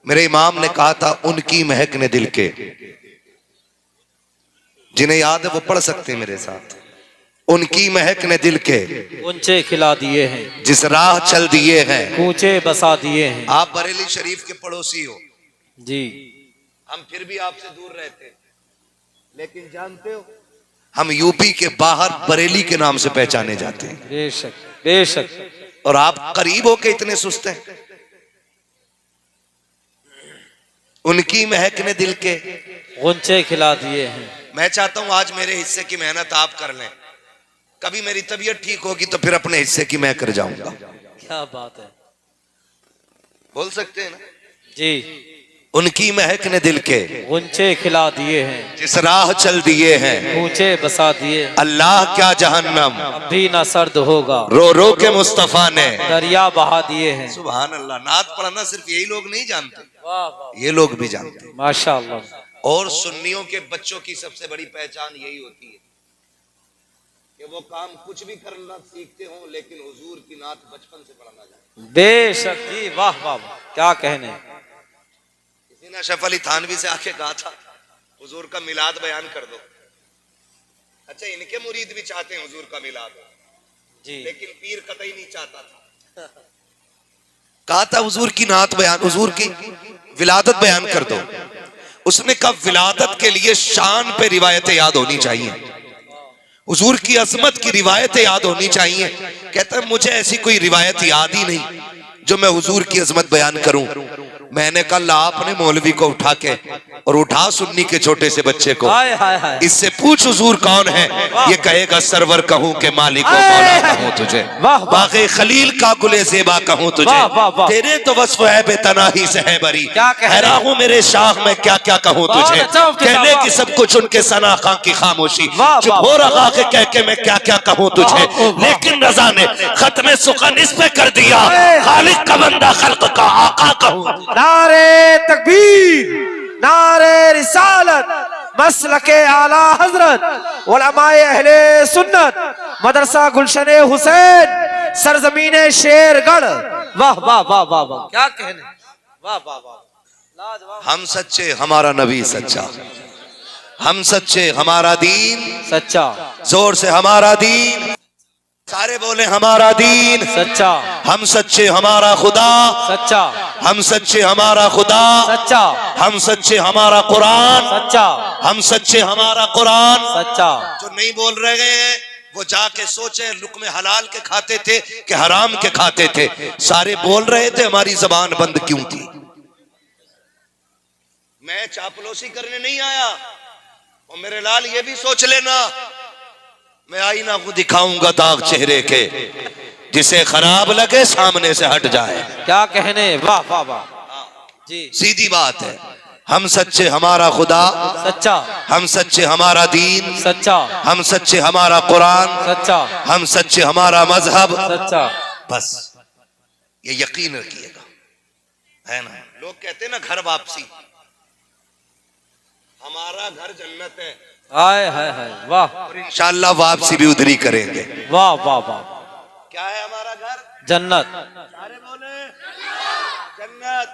मेरे इमाम ने कहा था, उनकी महक ने दिल के, जिन्हें याद है वो पढ़ सकते हैं मेरे साथ। उनकी महक ने दिल के ऊंचे खिला दिए हैं, जिस राह चल दिए हैं ऊंचे बसा दिए हैं। आप बरेली शरीफ के पड़ोसी हो जी, हम फिर भी आपसे दूर रहते, लेकिन जानते हो हम यूपी के बाहर बरेली के नाम से पहचाने जाते हैं। बेशक बेशक। और आप करीब होके इतने सुस्त हैं। उनकी महक ने दिल के ऊंचे खिला दिए हैं। मैं चाहता हूं आज मेरे हिस्से की मेहनत आप कर लें, कभी मेरी तबीयत ठीक होगी तो फिर अपने हिस्से की मैं कर जाऊंगा। क्या बात है, बोल सकते हैं ना जी। उनकी महक ने दिल के ऊंचे खिला दिए हैं, जिस राह चल दिए हैं ऊंचे बसा दिए। अल्लाह क्या जहन्नम अब भी ना सर्द होगा, रो रो के मुस्तफा ने दरिया बहा दिए हैं। सुभान अल्लाह। नात पढ़ना सिर्फ यही लोग नहीं जानते, वाह वाह, ये लोग भी जानते हैं। माशाअल्लाह। और सुन्नियों के बच्चों की सबसे बड़ी पहचान यही होती है कि वो काम कुछ भी करना सीखते हो, लेकिन हुजूर की नात बचपन से पढ़ना जाए। बेशक जी, वाह वाह वाह, क्या कहने। किसी ने अशरफ अली थानवी से आके कहा था, हुजूर का मिलाद बयान कर दो। अच्छा, इनके मुरीद भी चाहते हैं हुजूर का मिलाद जी, लेकिन पीर कतई नहीं चाहता था। कहा था हुजूर की नात बयान, हुजूर की विलादत बयान कर दो। उसने कहा विलादत के लिए शान पे रिवायतें याद होनी चाहिए, हुजूर की अजमत की रिवायतें याद होनी चाहिए। कहता है मुझे ऐसी कोई रिवायत याद ही नहीं जो मैं हुजूर की अजमत बयान करूं। मैंने कहा आपने मौलवी को उठा के और उठा सुन्नी के छोटे से बच्चे को, इससे पूछ हुजूर कौन है, ये कहेगा सरवर कहूं के मालिक मौला कहूं तुझे, बाग़े खलील का गुले ज़ेबा कहूं तुझे, तेरे तो वस्फ है बेतनाही से है बरी, हैरान हूं मेरे शाह में क्या क्या कहूं तुझे, कहने की सब कुछ उनके सना खां की खामोशी, चुप हो रहा के कह के मैं क्या क्या कहूं तुझे, लेकिन रज़ा ने खत्मे सुखन इस पे कर दिया, खालिक का बंदा खल्क का आका कहूं। नारे तकबीर, नारे रिसालत, मसलके आला हजरत, उलमाए अहले सुन्नत, मदरसा गुलशने हुसैन, सरजमीने शेरगढ़। वाह वाह वाह वाह वाह, क्या कहने, वाह वाह वाह, लाजवाब। हम सच्चे हमारा नबी सच्चा, हम सच्चे हमारा दीन सच्चा, जोर से हमारा दीन, सारे बोले हमारा दीन सच्चा, हम सच्चे हमारा खुदा सच्चा, हम सच्चे हमारा खुदा सच्चा, हम सच्चे हमारा कुरान सच्चा, हम सच्चे हमारा कुरान। सच्चा। जो नहीं बोल रहे हैं वो जाके सोचे लुक़्मे हलाल के खाते थे कि हराम के खाते थे। सारे बोल रहे थे, हमारी जबान बंद क्यों थी। मैं चापलूसी करने नहीं आया, और मेरे लाल ये भी सोच लेना, मैं आईना को दिखाऊंगा दाग चेहरे के, जिसे खराब लगे सामने से हट जाए। क्या कहने, वाह वाह वाह जी। सीधी बात है, हम सच्चे हमारा खुदा सच्चा, हम सच्चे हमारा दीन सच्चा, हम सच्चे हमारा कुरान सच्चा, हम सच्चे हमारा मजहब सच्चा। बस ये यकीन रखिएगा, है ना। लोग कहते हैं ना घर वापसी, हमारा घर जन्नत है, हाय हाय हाय, वाह, और इंशाअल्लाह वापसी भी उधर ही करेंगे। वाह वाह वाह, क्या है हमारा घर? जन्नत। सारे बोले जन्नत।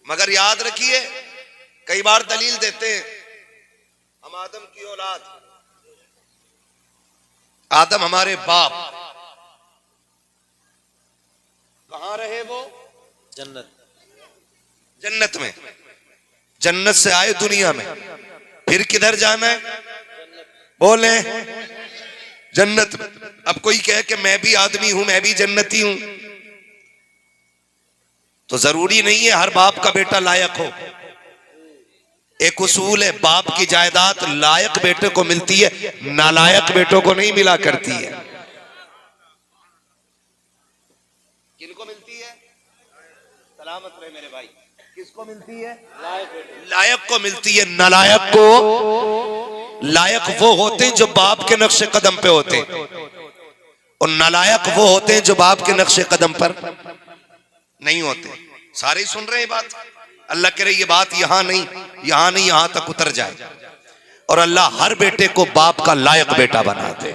मगर याद रखिए, कई बार दलील देते हैं हम आदम की औलाद, आदम हमारे बाप, कहां रहे वो? जन्नत। जन्नत में। जन्नत से आए दुनिया में, फिर किधर जाना है? बोले जन्नत में। अब कोई कहे कि मैं भी आदमी हूं, मैं भी जन्नती हूं, तो जरूरी नहीं है हर बाप का बेटा लायक हो। एक उसूल है, बाप की जायदाद लायक बेटे को मिलती है, नालायक बेटों को नहीं मिला करती है। किनको मिलती है? सलामत रहे मेरे भाई। किसको मिलती है? लायक को मिलती है, नालायक को। लायक वो होते हैं जो बाप के नक्शे कदम पे होते हैं, और नालायक वो होते हैं जो बाप के नक्शे कदम पर नहीं होते। सारे ही सुन रहे हैं बात? अल्लाह कह रही ये बात यहां नहीं, यहां नहीं, यहां तक उतर जाए। और अल्लाह हर बेटे को बाप का लायक बेटा बना दे।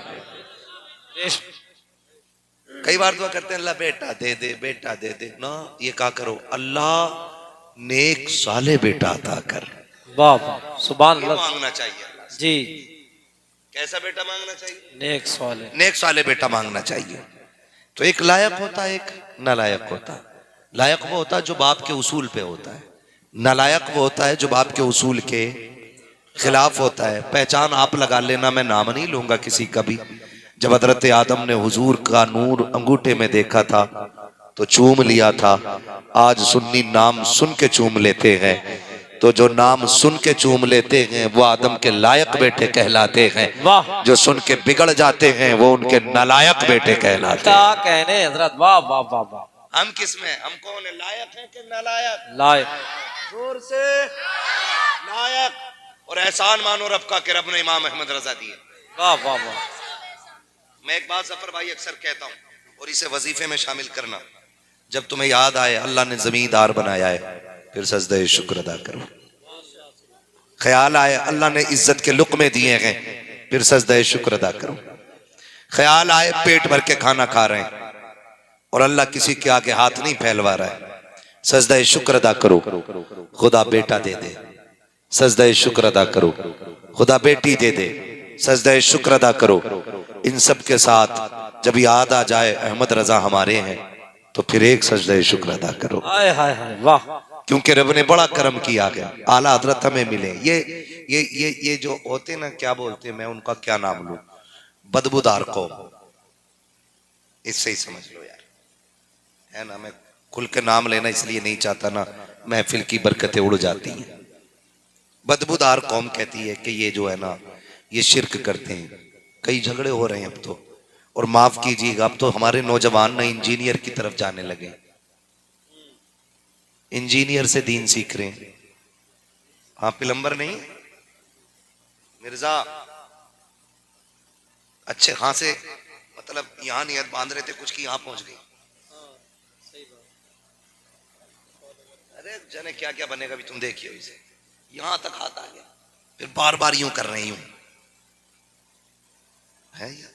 कई बार दुआ करते हैं अल्लाह बेटा दे दे, बेटा दे दे ना, ये क्या करो, अल्लाह नेक साले बेटा अता कर। वाह वाह, सुभान ये अल्लाह। मांगना चाहिए अल्लाह से। जी, कैसा बेटा मांगना चाहिए? नेक सवाल है। नेक साले बेटा मांगना चाहिए। तो एक लायक होता है, एक नालायक होता है। लायक वो होता है जो बाप के उसूल पे होता है, नालायक वो होता है जो बाप के उसूल के खिलाफ होता है। पहचान आप लगा लेना, मैं नाम नहीं लूंगा किसी का भी। जब हजरत आदम ने हुजूर का नूर अंगूठे में देखा था तो चूम लिया था। आज सुन्नी नाम सुन के चूम लेते हैं, तो जो नाम सुन के चूम लेते हैं वो आदम के लायक बेटे कहलाते हैं। वाह, जो सुन के बिगड़ जाते हैं वो उनके नालायक बेटे कहलाते क्या हैं। कहने हजरत, वाह वाह वाह वाह। हम किस में, हम कौन है, लायक है कि नालायक? लायक। जोर से लायक। और एहसान मानो रब का कि रब ने इमाम अहमद रजा दिए। वाह वाह वाह। मैं एक बात जफर भाई अक्सर कहता हूँ और इसे वजीफे में शामिल करना, जब तुम्हें याद आए अल्लाह ने जमींदार बनाया है फिर सजदे शुक्र अदा करो। ख्याल आए अल्लाह ने इज्जत के लुक़मे दिए हैं फिर सजदे शुक्र अदा करो। ख्याल आए पेट भर के खाना खा रहे हैं और अल्लाह किसी के आगे हाथ नहीं फैलवा रहा है, सजदे शुक्र अदा करो। खुदा बेटा दे दे, सजदे शुक्र अदा करो। खुदा बेटी दे दे, सजदे शुक्र अदा करो। इन सब के साथ जब याद आ जाए अहमद रजा हमारे हैं तो फिर एक सजदे शुक्र अदा करो। हाय हाय हाय, वाह। क्योंकि रब ने बड़ा करम किया गया, आला हजरत हमें मिले। ये जो होते ना, क्या बोलते हैं, मैं उनका क्या नाम लूं, बदबूदार कौम, इससे ही समझ लो यार, है ना। मैं खुल के नाम लेना इसलिए नहीं चाहता ना, महफिल की बरकतें उड़ जाती हैं। बदबूदार कौम कहती है कि ये जो है ना ये शिरक करते हैं। कई झगड़े हो रहे हैं अब तो, और माफ कीजिएगा अब तो हमारे नौजवान ना इंजीनियर की तरफ जाने लगे, इंजीनियर से दीन सीख रहे हैं। हाँ, प्लम्बर नहीं, मिर्जा अच्छे खासे, मतलब यहां नियत बांध रहे थे कुछ की, यहां पहुंच गई। अरे जाने क्या क्या बनेगा भी, तुम देखिए इसे, यहां तक हाथ आ गया, फिर बार बार यूं कर रहे, यूं है यार।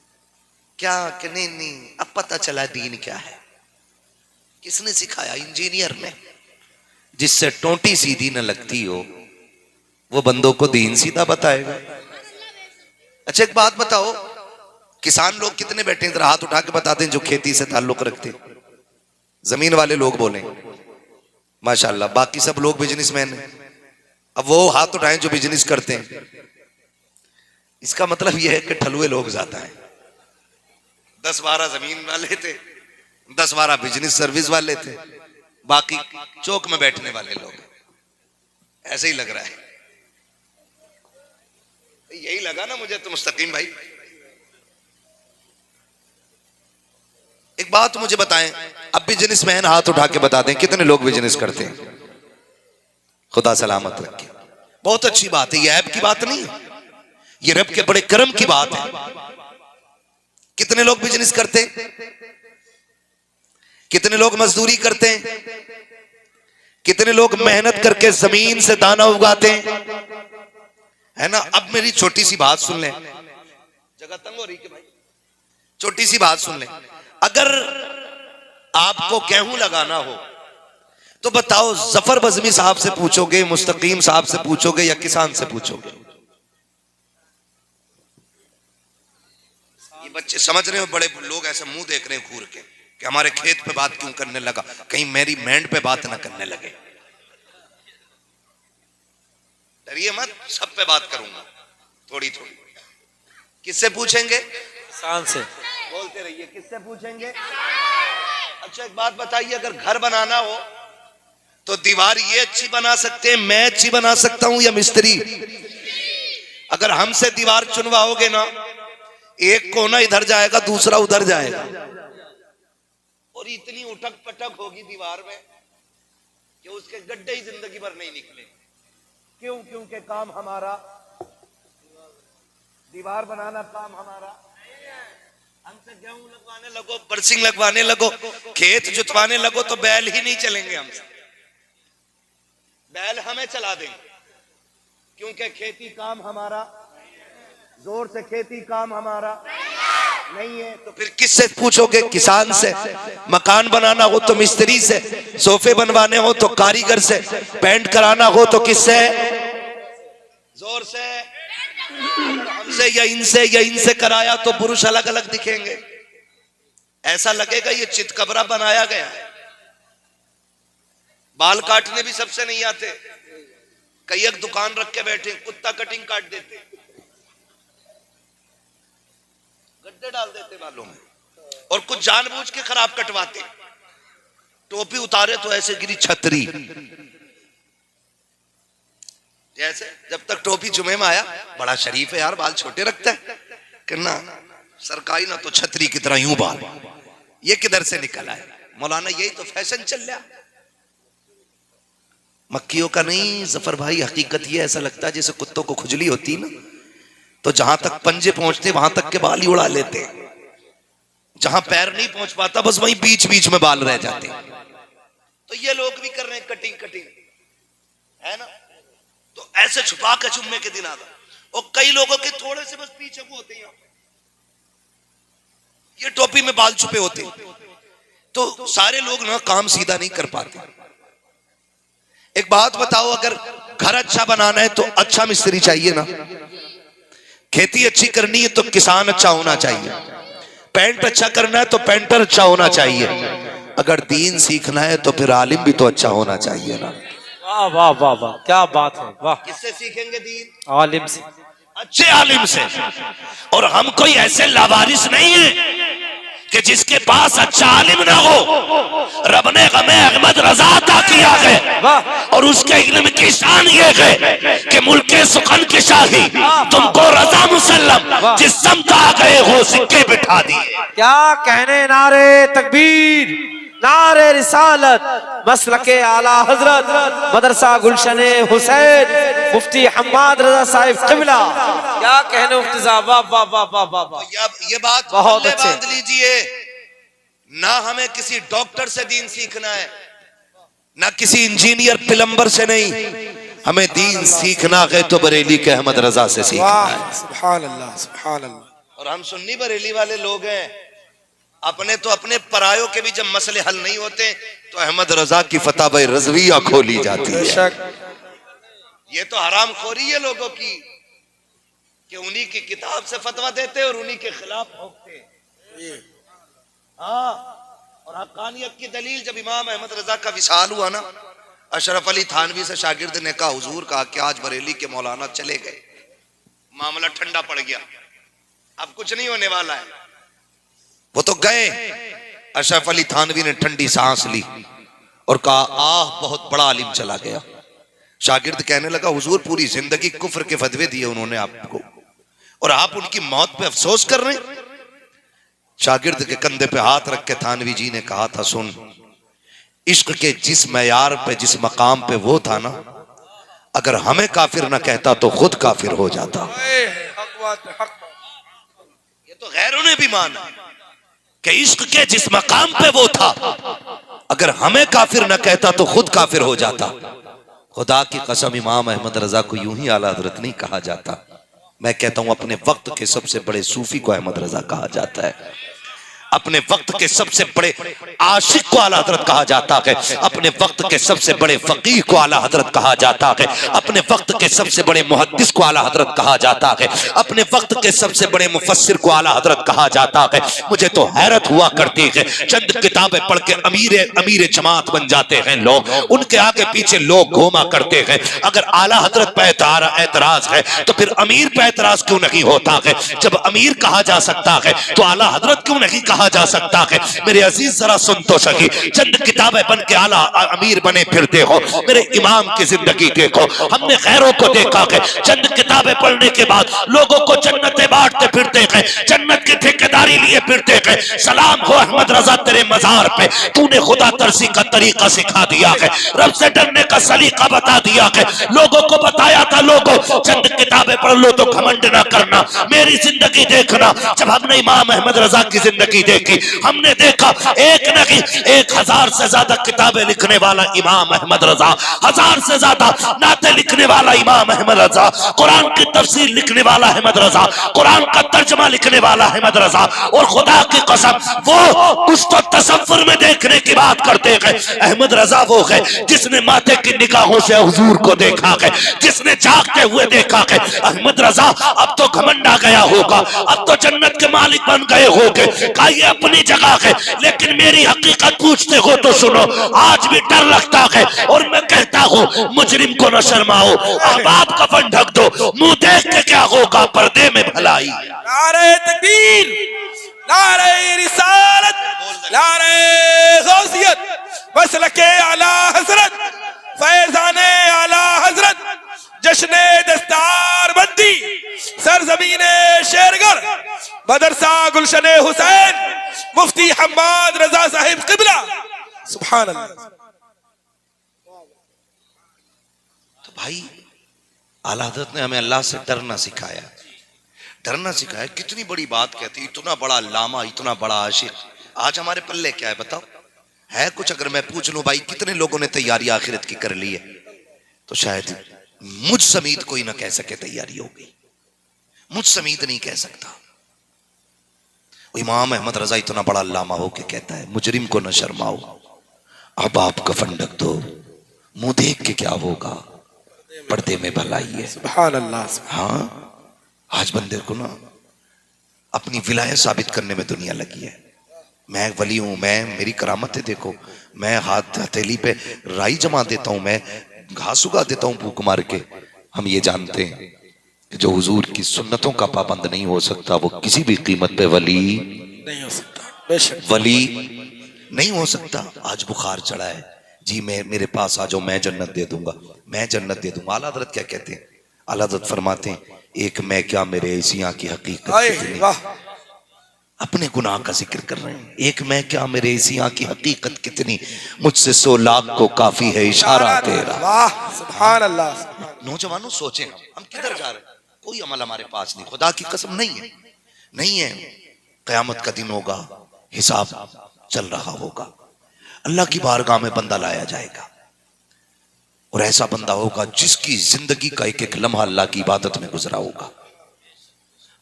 क्या कि नहीं, अब पता चला दीन क्या है। किसने सिखाया? इंजीनियर ने। जिससे टोंटी सीधी न लगती हो वो बंदों को दीन सीधा बताएगा। अच्छा एक बात बताओ, किसान लोग कितने बैठे हैं, जरा हाथ उठा के बताते हैं जो खेती से ताल्लुक रखते हैं। जमीन वाले लोग बोले माशाल्लाह, बाकी सब लोग बिजनेसमैन हैं। अब वो हाथ उठाएं जो बिजनेस करते हैं। इसका मतलब यह है कि ठलुए लोग ज्यादा हैं। 10-12 जमीन वाले थे, 10-12 बिजनेस सर्विस वाले थे, बाकी चौक में बैठने वाले लोग। ऐसे ही लग रहा है, यही लगा ना मुझे तो मुस्तकीम भाई। एक बात मुझे बताएं, अब बिजनेसमैन हाथ उठा के बता दें कितने लोग बिजनेस करते हैं। खुदा सलामत रखे, बहुत अच्छी बात है, ये ऐब की बात नहीं है, ये रब के बड़े करम की बात है। कितने लोग बिजनेस करते हैं, कितने लोग मजदूरी करते हैं, कितने लोग मेहनत करके जमीन से दाना उगाते हैं, है ना। अब मेरी छोटी सी बात सुन लें, जगह तंग हो रही है भाई, छोटी सी बात सुन लें। अगर आपको गेहूं लगाना हो तो बताओ, जफर बज़मी साहब से पूछोगे, मुस्तकीम साहब से पूछोगे या किसान से पूछोगे? ये बच्चे समझ रहे हो, बड़े लोग ऐसे मुंह देख रहे हैं घूर के कि हमारे खेत पे बात क्यों करने लगा, कहीं मेरी मैंड पे बात ना करने लगे। डरिए मत, सब पे बात करूंगा थोड़ी थोड़ी। किससे पूछेंगे? किसान से। बोलते रहिए, किससे पूछेंगे? अच्छा एक बात बताइए, अगर घर बनाना हो तो दीवार ये अच्छी बना सकते हैं, मैं अच्छी बना सकता हूं या मिस्त्री? अगर हमसे दीवार चुनवाओगे ना, एक कोना इधर जाएगा दूसरा उधर जाएगा, और इतनी उठक पटक होगी दीवार में कि उसके गड्ढे ही जिंदगी भर नहीं निकले। क्यों? क्योंकि काम हमारा, दीवार बनाना काम हमारा। हमसे गेहूं लगवाने लगो, बरसिंग लगवाने लगो, खेत जुतवाने लगो तो बैल ही नहीं चलेंगे हमसे, बैल हमें चला देंगे, क्योंकि खेती काम हमारा, जोर से खेती काम हमारा। नहीं है तो फिर किससे पूछोगे? किसान से। मकान बनाना हो तो मिस्त्री से, सोफे बनवाने हो तो कारीगर से, पेंट कराना हो तो किससे? जोर से। हमसे या इनसे कराया तो पुरुष अलग अलग दिखेंगे, ऐसा लगेगा ये चितकबरा बनाया गया है। बाल काटने भी सबसे नहीं आते, कई एक दुकान रख के बैठे, कुत्ता कटिंग काट देते, गड्ढे डाल देते बालों में, और कुछ जानबूझ के खराब कटवाते। टोपी उतारे तो ऐसे गिरी छतरी, जैसे जब तक टोपी जुमे में आया, बड़ा शरीफ है यार, बाल छोटे रखता है, करना सरकारी ना तो छतरी की तरह यूं बाल, ये किधर से निकल आया? मौलाना यही तो फैशन चल रहा। मक्खियों का नहीं जफर भाई, हकीकत ये ऐसा लगता है जैसे कुत्तों को खुजली होती ना, तो जहां तक पंजे पहुंचते वहां तक के बाल ही उड़ा लेते, जहां पैर नहीं पहुंच पाता बस वहीं बीच बीच में बाल रह जाते। तो ये लोग भी कर रहे हैं कटिंग है ना, तो ऐसे छुपा के जुम्मे के दिन आता, और कई लोगों के थोड़े से बस पीछे वो होते हैं, ये टोपी में बाल छुपे होते, तो सारे लोग ना काम सीधा नहीं कर पाते। एक बात बताओ, अगर घर अच्छा बनाना है तो अच्छा मिस्त्री चाहिए ना, खेती अच्छी करनी है तो किसान अच्छा होना चाहिए, पेंट अच्छा करना है तो पेंटर अच्छा होना चाहिए, अगर दीन सीखना है तो फिर आलिम भी तो अच्छा होना चाहिए ना। वाह वाह वाह वाह, क्या बात है, वाह। किससे सीखेंगे दीन? आलिम से, अच्छे आलिम से। और हम कोई ऐसे लावारिस नहीं है कि जिसके पास अच्छा आलिम ना हो। रब ने हमें अहमद रजा अता किया है, और उसके इल्म की शान ये है कि मुल्के सुखन की शाही तुमको रजा मुसल्लम जिस समत आ गए हो सिक्के बिठा दिए। क्या कहने, नारे तकबीर, नारे रिसालत, मसलके आला हजरत मदरसा गुलशने हुसैन मुफ्ती हम्माद रजा साहिब किबला। क्या कहने मुफ्ती साहब, वाह वाह वाह वाह वाह वाह। ये बात बहुत अच्छे बांध लीजिए, ना हमें किसी डॉक्टर से दीन सीखना है, ना किसी इंजीनियर प्लम्बर से, नहीं, हमें दीन सीखना है तो बरेली के अहमद रजा से सीखना है। सुभान अल्लाह, सुभान अल्लाह। और हम सुन्नी बरेली वाले लोग हैं, अपने तो अपने परायों के भी जब मसले हल नहीं होते तो अहमद रजा की फतह भाई रजविया खोली जाती है। ये तो हराम खोरी है लोगों की कि उन्हीं की किताब से फतवा देते और उन्हीं के खिलाफ भोगते। हाँ, और हक्कानियत की दलील जब इमाम अहमद रजा का विसाल हुआ ना, अशरफ अली थानवी से शागिर्द ने कहा, हुजूर कहा कि आज बरेली के मौलाना चले गए, मामला ठंडा पड़ गया, अब कुछ नहीं होने वाला है। वो तो गए। अशरफ अली थानवी ने ठंडी सांस ली और कहा, आह बहुत बड़ा आलिम चला गया। शागिर्द कहने लगा, हुजूर पूरी जिंदगी कुफ्र के फतवे दिए उन्होंने आपको, और आप उनकी मौत पे अफसोस कर रहे हैं। शागिर्द के कंधे पे हाथ रख के थानवी जी ने कहा था, सुन, इश्क के जिस मयार पे जिस मकाम पे वो था ना, अगर हमें काफिर ना कहता तो खुद काफिर हो जाता। ये तो गैरों ने भी माना कि इश्क के जिस मकाम पे वो था, अगर हमें काफिर न कहता तो खुद काफिर हो जाता। खुदा की कसम, इमाम अहमद रजा को यूं ही आला हजरत नहीं कहा जाता, मैं कहता हूं अपने वक्त के सबसे बड़े सूफी को अहमद रजा कहा जाता है, अपने वक्त के सबसे बड़े आशिक को आला हजरत कहा जाता है, अपने वक्त के सबसे बड़े फकीह को आला हजरत कहा जाता है, अपने वक्त के सबसे बड़े मुहद्दिस को आला हजरत कहा जाता है, अपने वक्त के सबसे बड़े मुफस्सिर को आला हजरत कहा जाता है। मुझे तो हैरत हुआ करती है, चंद किताबें पढ़ के अमीर जमात बन जाते हैं लोग, उनके आगे पीछे लोग घूमा करते हैं। अगर आला हजरत पे एतराज है तो फिर अमीर पे एतराज क्यों नहीं होता है? जब अमीर कहा जा सकता है तो आला हजरत क्यों नहीं कहा जा सकता है? मेरे अजीज जरा सुन तो सकी, चंद किताबें बन के आला अमीर बने फिरते हो, मेरे इमाम की जिंदगी देखो। हमने खैरों को देखा है, चंद किताबें पढ़ने के बाद लोगों को जन्नतें बांटते फिरते हैं, जन्नत की ठेकेदारी लिए फिरते हैं। सलाम हो अहमद रजा तेरे मजार पे, तूने खुदा तरसी का तरीका सिखा दिया है, रब से डरने का सलीका बता दिया है। लोगों को बताया था, लोगों चंद किताबें पढ़ लो तो घमंड ना करना, मेरी जिंदगी देखना। जब हमने इमाम अहमद रजा की जिंदगी देखी, हमने देखा एक नहीं 1000 से ज्यादा किताबें लिखने वाला इमाम अहमद रजा, 1000 से ज्यादा नाते लिखने वाला इमाम अहमद रजा, कुरान की तफसीर लिखने वाला अहमद रजा, कुरान का तर्जमा लिखने वाला अहमद रजा। और खुदा की कसम वो उसको तसव्वुर में देखने की बात करते गए, अहमद रजा वो है जिसने माथे की निगाहों से हुजूर को देखा है, जिसने जागते हुए देखा है। अहमद रजा अब तो घमंड आ गया होगा, अब तो जन्नत के मालिक बन गए होगे, का ये अपनी जगह है, लेकिन मेरी हकीकत पूछते हो तो सुनो, आज भी डर लगता है। और मैं कहता हूँ मुजरिम को न शर्माओ, अहबाब कफन ढक दो, मुंह देख के क्या होगा, पर्दे में भलाई। नारे तकबीर, नारे रिसालत, नारे गौसियत, मसलके आला हजरत, फैजाने आला हजरत, जश्ने दस्तार बंदी, सरजमीने शेरगर, मदरसा गुलशने हुसैन, मुफ्ती हम्माद रजा साहिब किबला। सुभान अल्लाह। तो भाई आला हज़रत ने हमें अल्लाह से डरना सिखाया, डरना सिखाया। कितनी बड़ी बात कहती, इतना बड़ा लामा, इतना बड़ा आशिक, आज हमारे पल्ले क्या है बताओ? है कुछ? अगर मैं पूछ लूं भाई कितने लोगों ने तैयारी आखिरत की कर ली है, तो शायद मुझ समीत कोई ना कह सके तैयारी हो गई, मुझ समीत नहीं कह सकता। इमाम अहमद रजा इतना बड़ा लामा हो के कहता है मुजरिम को न शर्माओ, अब आप कफन ढक दो, मुंह देख के क्या होगा, पर्दे में भलाई है। सुभान अल्लाह। हाँ, आज बंदे को ना अपनी विलायत साबित करने में दुनिया लगी है। मैं वली हूं, मैं, मेरी करामतें देखो, मैं हाथ हथेली पे राई जमा देता हूं, मैं घास उगा देता हूं फूंक मार के। हम ये जानते हैं कि जो हुजूर की सुन्नतों का पाबंद नहीं हो सकता वो किसी भी कीमत पे वली नहीं हो सकता, बेशक वली नहीं हो सकता। आज बुखार चढ़ा है जी, मैं, मेरे पास आ जाओ, मैं जन्नत दे दूंगा, मैं जन्नत दे दूंगा। आला हज़रत क्या कहते हैं? आला हज़रत फरमाते हैं एक मैं क्या मेरे एसिया की हकीकत कितनी, अपने गुनाह का जिक्र कर रहे हैं। एक मैं क्या मेरे एसिया की हकीकत कितनी, मुझसे 100 लाख को काफी है इशारा तेरा। वाह, सुभान अल्लाह। नौजवानों सोचें हम किधर जा रहे हैं? कोई अमल हमारे पास नहीं, खुदा की कसम नहीं है, नहीं है। क़यामत का दिन होगा, हिसाब चल रहा होगा, अल्लाह की बारगाह में बंदा लाया जाएगा, और ऐसा बंदा होगा जिसकी जिंदगी का एक एक लम्हा अल्लाह की इबादत में गुजरा होगा।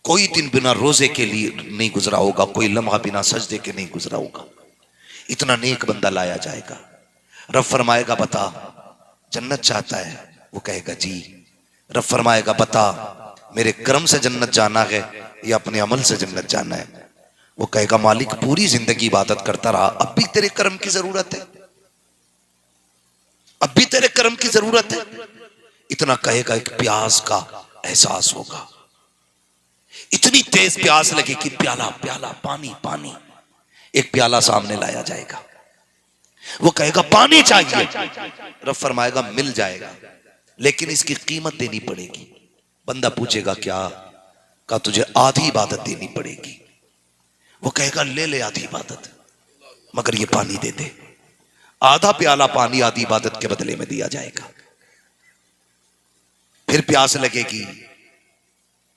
कोई दिन बिना रोजे के लिए नहीं गुजरा होगा, कोई लम्हा बिना सजदे के नहीं गुजरा होगा। इतना नेक बंदा लाया जाएगा। रब फरमाएगा बता जन्नत चाहता है, वो कहेगा जी। रब फरमाएगा बता मेरे कर्म से जन्नत जाना है या अपने अमल से जन्नत जाना है? वो कहेगा मालिक पूरी जिंदगी इबादत करता रहा, अब भी तेरे कर्म की जरूरत है, अब भी तेरे कर्म की जरूरत है। इतना कहेगा, एक प्यास का एहसास होगा, इतनी तेज प्यास लगे कि प्याला प्याला पानी पानी, एक प्याला सामने लाया जाएगा, वो कहेगा पानी चाहिए। रब फरमाएगा मिल जाएगा, लेकिन इसकी कीमत देनी पड़ेगी। बंदा पूछेगा क्या? का तुझे आधी इबादत देनी पड़ेगी। वो कहेगा ले ले आधी इबादत, मगर ये पानी दे दे। आधा प्याला पानी आधी इबादत के बदले में दिया जाएगा। फिर प्यास लगेगी,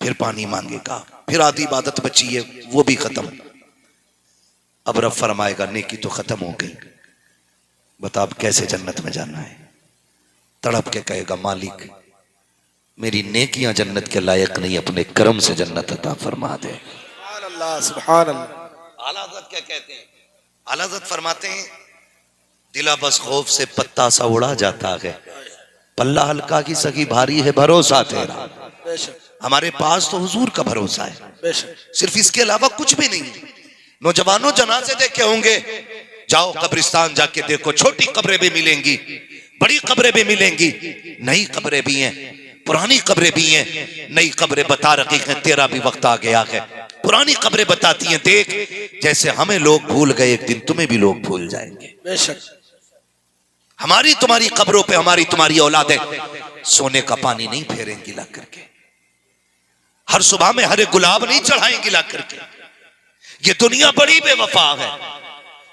फिर पानी मांगेगा, फिर आधी इबादत बची है वो भी खत्म। अब रब फरमाएगा नेकी तो खत्म हो गई, बता अब कैसे जन्नत में जाना है? तड़प के कहेगा मालिक मेरी नेकियां जन्नत के लायक नहीं, अपने कर्म से जन्नत अता फरमा दे। सुभान अल्लाह, सुभान अल्लाह। आला हज़रत क्या कहते हैं? आला हज़रत फरमाते हैं दिला बस खौफ से पत्ता सा उड़ा जाता है, पल्ला हल्का की सगी भारी है भरोसा तेरा। बेशक, हमारे पास तो हुजूर का भरोसा है, बेशक। सिर्फ इसके अलावा कुछ भी नहीं। नौजवानों जनाजे देखे होंगे, जाओ कब्रिस्तान जाके देखो, छोटी कब्रें भी मिलेंगी, बड़ी कब्रें भी मिलेंगी, नई कब्रें भी हैं, पुरानी कब्रें भी हैं। नई कब्रें बता रही हैं तेरा भी वक्त आ गया है, पुरानी कब्रें बताती हैं देख जैसे हमें लोग भूल गए एक दिन तुम्हें भी लोग भूल जाएंगे। बेशक, हमारी तुम्हारी कब्रों पे हमारी तुम्हारी औलादें सोने का पानी नहीं फेरेंगी ला करके, हर सुबह में हरे गुलाब नहीं चढ़ाएंगी ला करके। ये दुनिया बड़ी बेवफा है,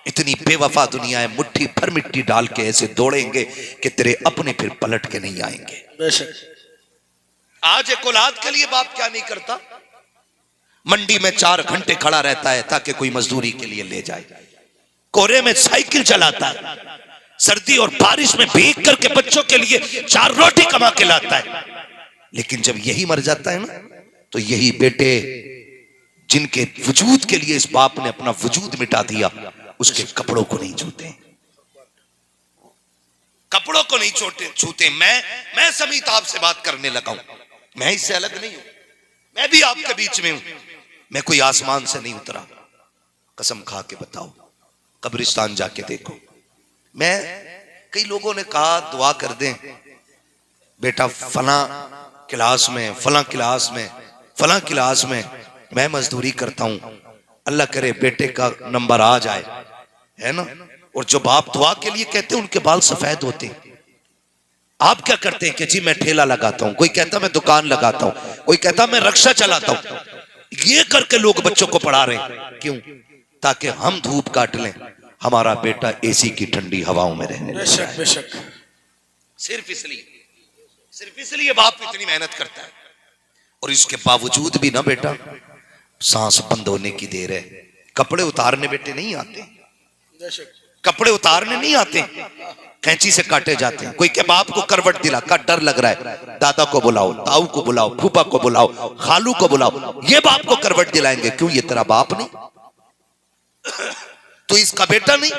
इतनी बेवफा दुनिया है, मुट्ठी भर मिट्टी डाल के ऐसे दौड़ेंगे कि तेरे अपने फिर पलट के नहीं आएंगे। बेशक। आज एक औलाद के लिए बाप क्या नहीं करता? मंडी में 4 घंटे खड़ा रहता है ताकि कोई मजदूरी के लिए ले जाए, कोहरे में साइकिल चलाता है, सर्दी और बारिश में भीग करके बच्चों के लिए 4 रोटी कमा के लाता है। लेकिन जब यही मर जाता है ना, तो यही बेटे जिनके वजूद के लिए इस बाप ने अपना वजूद मिटा दिया, उसके कपड़ों को नहीं छूते, कपड़ों को नहीं छूते। मैं समीत आपसे बात करने लगा हूं, मैं इससे अलग नहीं हूं, मैं भी आपके बीच में हूं, मैं कोई आसमान से नहीं उतरा। कसम खा के बताओ, कब्रिस्तान जाके देखो। मैं कई लोगों ने कहा दुआ कर दें बेटा, फला क्लास में फला क्लास में फला क्लास में मैं मजदूरी करता हूं, अल्लाह करे बेटे का नंबर आ जाए, है ना। और जो बाप दुआ के लिए कहते हैं उनके बाल सफेद होते हैं। आप क्या करते हैं कि जी मैं ठेला लगाता हूं, कोई कहता मैं दुकान लगाता हूं, कोई कहता मैं रक्षा चलाता हूं। ये करके लोग बच्चों को पढ़ा रहे हैं, क्यों? ताकि हम धूप काट लें, हमारा बेटा एसी की ठंडी हवाओं में रहने लगे। बेशक बेशक। सिर्फ इसलिए बाप इतनी मेहनत करता है। और इसके बावजूद भी ना बेटा, सांस बंद होने की देर है, कपड़े उतारने बेटे नहीं आते, बेशक कपड़े उतारने नहीं आते, कैंची से काटे जाते हैं। कोई के बाप को करवट दिला का डर लग रहा है, दादा को बुलाओ, ताऊ को बुलाओ, फूफा को बुलाओ, खालू को बुलाओ, ये बाप को करवट दिलाएंगे। क्यों? ये तेरा बाप नहीं, तो इसका बेटा नहीं।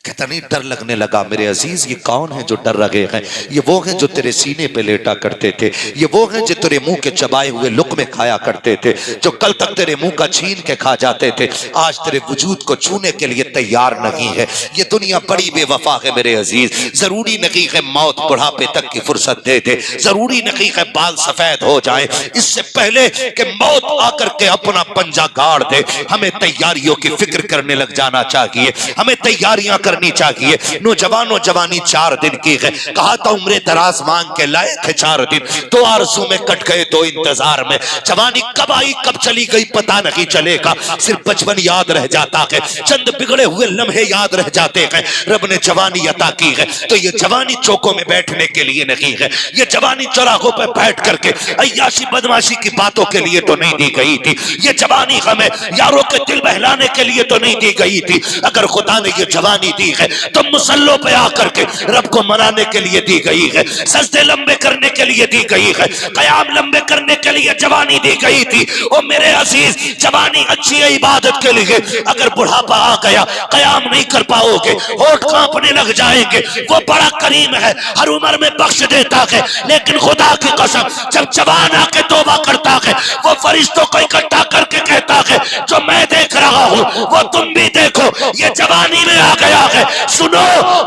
कहता नहीं, डर लगने लगा। मेरे अजीज, ये कौन है जो डर रहे हैं? ये वो हैं जो तेरे सीने पे लेटा करते थे, ये वो हैं जो तेरे मुंह के चबाए हुए लुक़्मे खाया करते थे, जो कल तक तेरे मुंह का छीन के खा जाते थे, आज तेरे वजूद को छूने के लिए तैयार नहीं है। ये दुनिया बड़ी बेवफा है मेरे अजीज। जरूरी नहीं है मौत बुढ़ापे तक की फुर्सत दे दे, जरूरी नहीं है बाल सफेद हो जाए, इससे पहले कि मौत आकर के अपना पंजा गाड़ दे, हमें तैयारियों की फिक्र करने लग जाना चाहिए, हमें तैयारियां करनी चाहिए। नौजवानों, जवानी 4 दिन की है, कहा था उम्रे दराज मांग के लाए थे 4 दिन, तो आरज़ू में कट गए, तो इंतजार में। जवानी कब आई कब चली गई पता नहीं चलेगा, सिर्फ बचपन याद रह जाता है, चंद बिगड़े हुए लम्हे याद रह जाते हैं। रब ने जवानी अता की है, तो ये जवानी चौकों में बैठने के लिए नहीं है, ये जवानी चौराहों पर बैठ करके अय्याशी बदमाशी की बातों के लिए तो नहीं दी गई थी, ये जवानी हमें यारों के दिल बहलाने के लिए तो नहीं दी गई थी। अगर खुदा ने ये जवानी दी है तो मुसल्लों पे आकर के रब को मनाने के लिए दी गई है, सजदे लंबे करने के लिए दी गई है, कयाम लंबे करने के लिए जवानी दी गई थी। ओ मेरे अजीज, जवानी अच्छी है इबादत के लिए, अगर बुढ़ापा आ गया कयाम नहीं कर पाओगे, होठ कांपने लग जाएंगे। वो बड़ा करीम है, हर उम्र में बख्श देता है, लेकिन खुदा की कसम जब जवान आके तौबा करता है, वो फरिश्तों को इकट्ठा करके कहता है जो मैं देख रहा हूं वो तुम भी देखो, ये जवानी में आ गया है, सुनो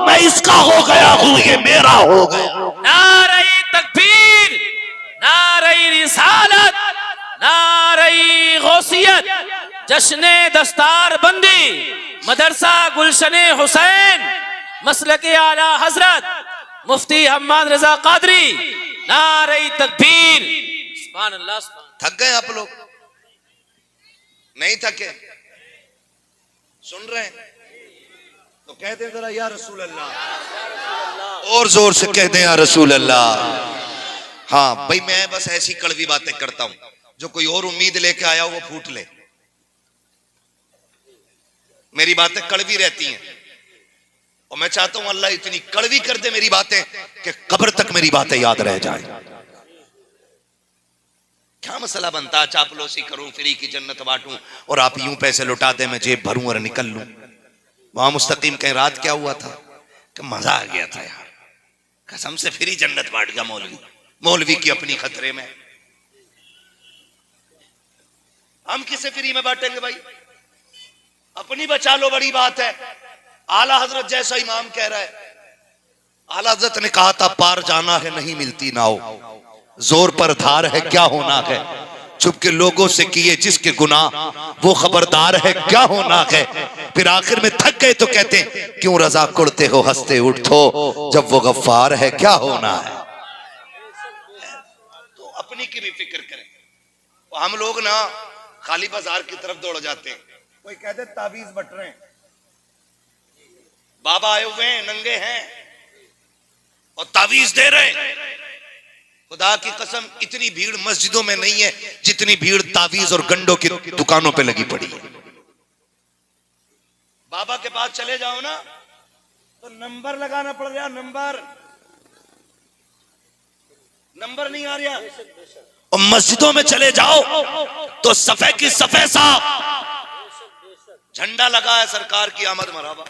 मैं इसका हो गया हूं, ये मेरा हो गया। नारे तकबीर, नारे रिसालत, नारे गौसियत, जश्ने दस्तार बंदी, मदरसा गुलशने हुसैन, मसलके आला हजरत मुफ्ती हम्माद रजा कादरी, नारे तकबीर। सुभान अल्लाह। थक गए आप लोग? नहीं थके? सुन रहे हैं तो कह दे जरा या रसूल अल्लाह, और जोर से कह दे या रसूल अल्लाह। हाँ भाई, मैं बस ऐसी कड़वी बातें करता हूं, जो कोई और उम्मीद लेके आया हो वो फूट ले। मेरी बातें कड़वी रहती हैं, और मैं चाहता हूं अल्लाह इतनी कड़वी कर दे मेरी बातें कि कब्र तक मेरी बातें याद रह जाए। क्या मसला बनता है चापलूसी करूं, फ्री की जन्नत बांटूं, और आप यूं पैसे लुटा दे, मैं जेब भरूं और निकल लूं। वहां मुस्तकीम कहीं रात क्या हुआ था कि मजा आ गया था यार, कसम से फ्री जन्नत बांट गया मौलवी। मौलवी की अपनी खतरे में, हम किसे फ्री में बांटेंगे भाई? अपनी बचा लो, बड़ी बात है। आला हजरत जैसा इमाम कह रहा है, आला हजरत ने कहा था पार जाना है नहीं मिलती नाव, जोर पर धार है क्या होना है, चुप के लोगों से किए जिसके गुनाह वो खबरदार है क्या होना है। फिर आखिर में थक गए तो कहते हैं क्यों रजा कुड़ते हो हंसते उठो, जब वो गफ्फार है क्या होना है। तो अपनी की भी फिक्र करें। हम लोग ना खाली बाजार की तरफ दौड़ जाते हैं, कोई कहते ताबीज बट रहे हैं, बाबा आए हुए हैं, नंगे हैं और ताबीज दे रहे हैं। खुदा की कसम इतनी भीड़ मस्जिदों में नहीं है जितनी भीड़ तावीज और गंडों की दुकानों पे लगी पड़ी है। बाबा के पास चले जाओ ना तो नंबर लगाना पड़ रहा, नंबर नहीं आ रहा। और मस्जिदों में चले जाओ तो सफे की सफे साहब झंडा लगा है सरकार की आमद मरहबा,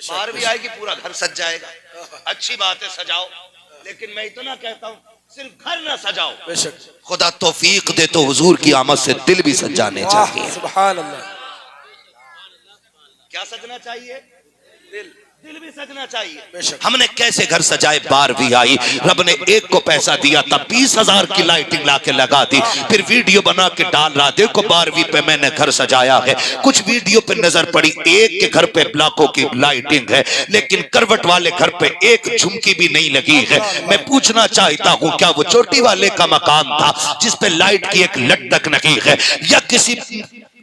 बाहर भी आएगी पूरा घर सज जाएगा। अच्छी बात है सजाओ, लेकिन मैं इतना कहता हूं सिर्फ घर ना सजाओ, बेशक खुदा तौफीक दे तो हुजूर की आमद से दिल भी सजाने चाहिए। सुभान अल्लाह। क्या सजना चाहिए? दिल भी सजना चाहिए। बेशक। हमने कैसे घर सजाए, बार भी आई, रब ने एक को पैसा दिया था 20,000 की लाइटिंग लाके लगा दी, फिर वीडियो बना के डाल रहा, देखो 12वीं पे मैंने घर सजाया है। कुछ वीडियो पे नजर पड़ी एक के घर पे लाखों की लाइटिंग है, लेकिन करवट वाले घर पे एक झुमकी भी नहीं लगी है। मैं पूछना चाहता हूँ क्या वो चोटी वाले का मकान था जिसपे लाइट की एक लट तक नहीं है, या किसी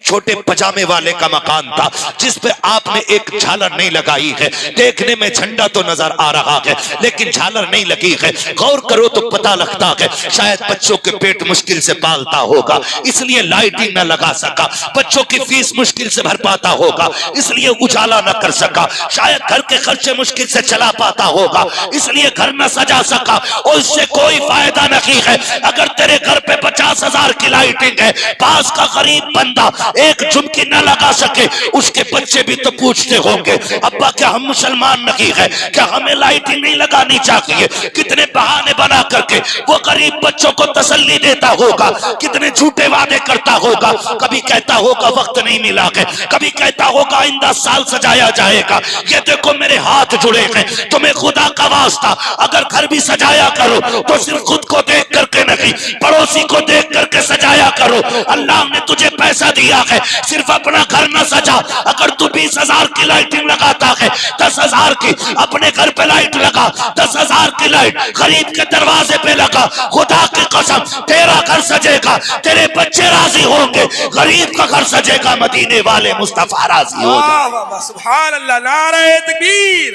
छोटे पजामे वाले का मकान था जिसपे आपने एक झालर नहीं लगाई है? देखने में झंडा तो नजर आ रहा है लेकिन झालर नहीं लगी है। गौर करो तो पता लगता है शायद बच्चों के पेट मुश्किल से पालता होगा इसलिए लाइटिंग न लगा सका, बच्चों की फीस मुश्किल से भर पाता होगा इसलिए उजाला न कर सका, शायद घर के खर्चे मुश्किल से चला पाता होगा इसलिए घर न सजा सका। और इससे कोई फायदा नहीं है। अगर तेरे घर पे 50,000 की लाइटिंग है, पास का गरीब बंदा एक झुमकी न लगा सके, उसके बच्चे भी तो पूछते होंगे अब्बा क्या हम मुसलमान नहीं है, क्या हमें लाइटिंग नहीं लगानी चाहिए? कितने बहाने बना करके वो गरीब बच्चों को तसल्ली देता होगा, कितने झूठे वादे करता होगा। कभी कहता होगा वक्त नहीं मिला है, कभी कहता होगा आइंदा साल सजाया जाएगा। ये देखो मेरे हाथ जुड़े हैं, तुम्हें खुदा का वास्ता अगर घर भी सजाया करो तो सिर्फ खुद को देख करके नहीं, पड़ोसी को देख करके सजाया करो। अल्लाह ने तुझे पैसा दिया है, सिर्फ अपना घर न सजा। अगर तू 20,000 की लाइटिंग लगाता है, 10,000 की अपने घर पे लाइट लगा, 10,000 की लाइट गरीब के दरवाजे पे लगा, खुदा की कसम तेरा घर सजेगा, तेरे बच्चे राजी होंगे, गरीब का घर सजेगा, मदीने वाले मुस्तफा राजी होंगे। वाह वाह वाह, सुभान अल्लाह। नारे तकबीर,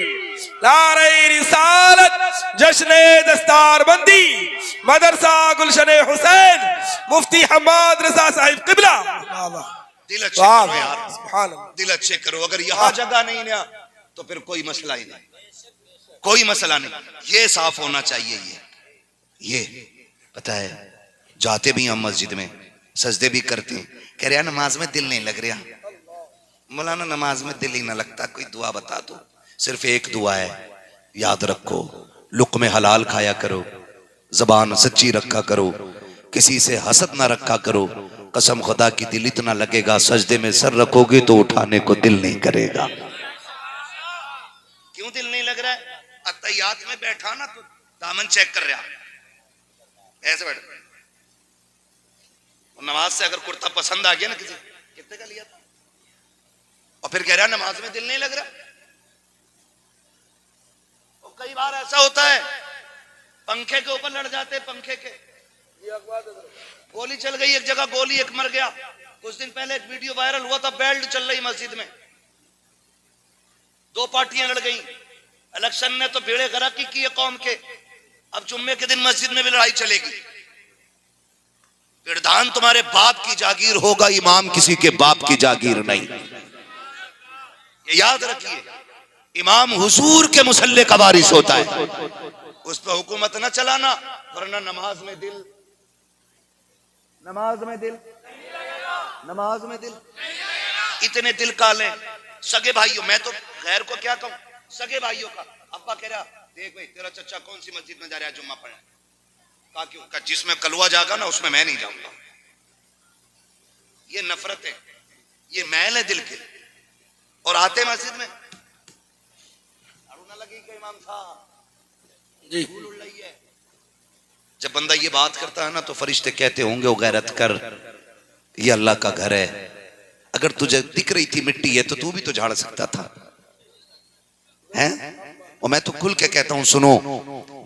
नारे रिसालत, जश्ने दस्तारबंदी, मदरसा गुलशन हुसैन, मुफ्ती हम्माद रजा साहिब किबला। वाह वाह, दिल अच्छे वाह करो यार, सुभान अल्लाह। दिल अच्छे करो। अगर यहाँ जगह नहीं ना तो फिर कोई मसला ही नहीं, कोई मसला नहीं। ये साफ होना चाहिए। ये पता है जाते भी हम मस्जिद में सजदे भी करते हैं, कह रहे नमाज में दिल नहीं लग रहा। मौलाना नमाज में दिल ही ना लगता, कोई दुआ बता दो। सिर्फ एक दुआ है, याद रखो, लुक़्मे हलाल खाया करो, जबान सच्ची रखा करो, किसी से हसद ना रखा करो। कसम खुदा की दिल इतना लगेगा, सजदे में सर रखोगे तो उठाने को दिल नहीं करेगा। क्यों दिल नहीं लग रहा है? अत्तहियात में बैठा ना तो दामन चेक कर रहा, ऐसे बैठ। नमाज से अगर कुर्ता पसंद आ गया ना किसी, कितने का लिया था, और फिर कह रहा नमाज में दिल नहीं लग रहा। और कई बार ऐसा होता है पंखे के ऊपर लड़ जाते, पंखे के गोली चल गई एक जगह, गोली एक मर गया। कुछ दिन पहले एक वीडियो वायरल हुआ था, बेल्ट चल रही मस्जिद में, दो पार्टियां लड़ गई। इलेक्शन ने तो बेड़े गर्क की है कौम के, अब जुम्मे के दिन मस्जिद में भी लड़ाई चलेगी। विधान तुम्हारे बाप की जागीर होगा, इमाम किसी के बाप की जागीर नहीं। ये याद रखिए, इमाम हुजूर के मुसल्ले का वारिस होता है, उस पर हुकूमत न चलाना, वरना नमाज में दिल, नमाज में दिल, नमाज में दिल। इतने दिल काले सगे भाइयों, मैं तो गैर को क्या कहूं, सगे भाइयों का। अब्बा कह रहा देख भाई तेरा चचा कौन सी मस्जिद में जा रहा है जुम्मा पढ़ने, कहा क्यों, कहा जिसमें कलवा जागा ना उसमें मैं नहीं जाऊंगा। ये नफरत है, ये मैल है दिल के। और आते मस्जिद में झाड़ू ना लगी कि इमाम साहब जी, धूल उड़ रही है। जब बंदा ये बात करता है ना तो फरिश्ते कहते होंगे ओ गैरत कर, ये अल्लाह का घर है। अगर तुझे दिख रही थी मिट्टी है तो तू भी तो झाड़ सकता था, हैं? और मैं तो खुल के कहता हूं, सुनो,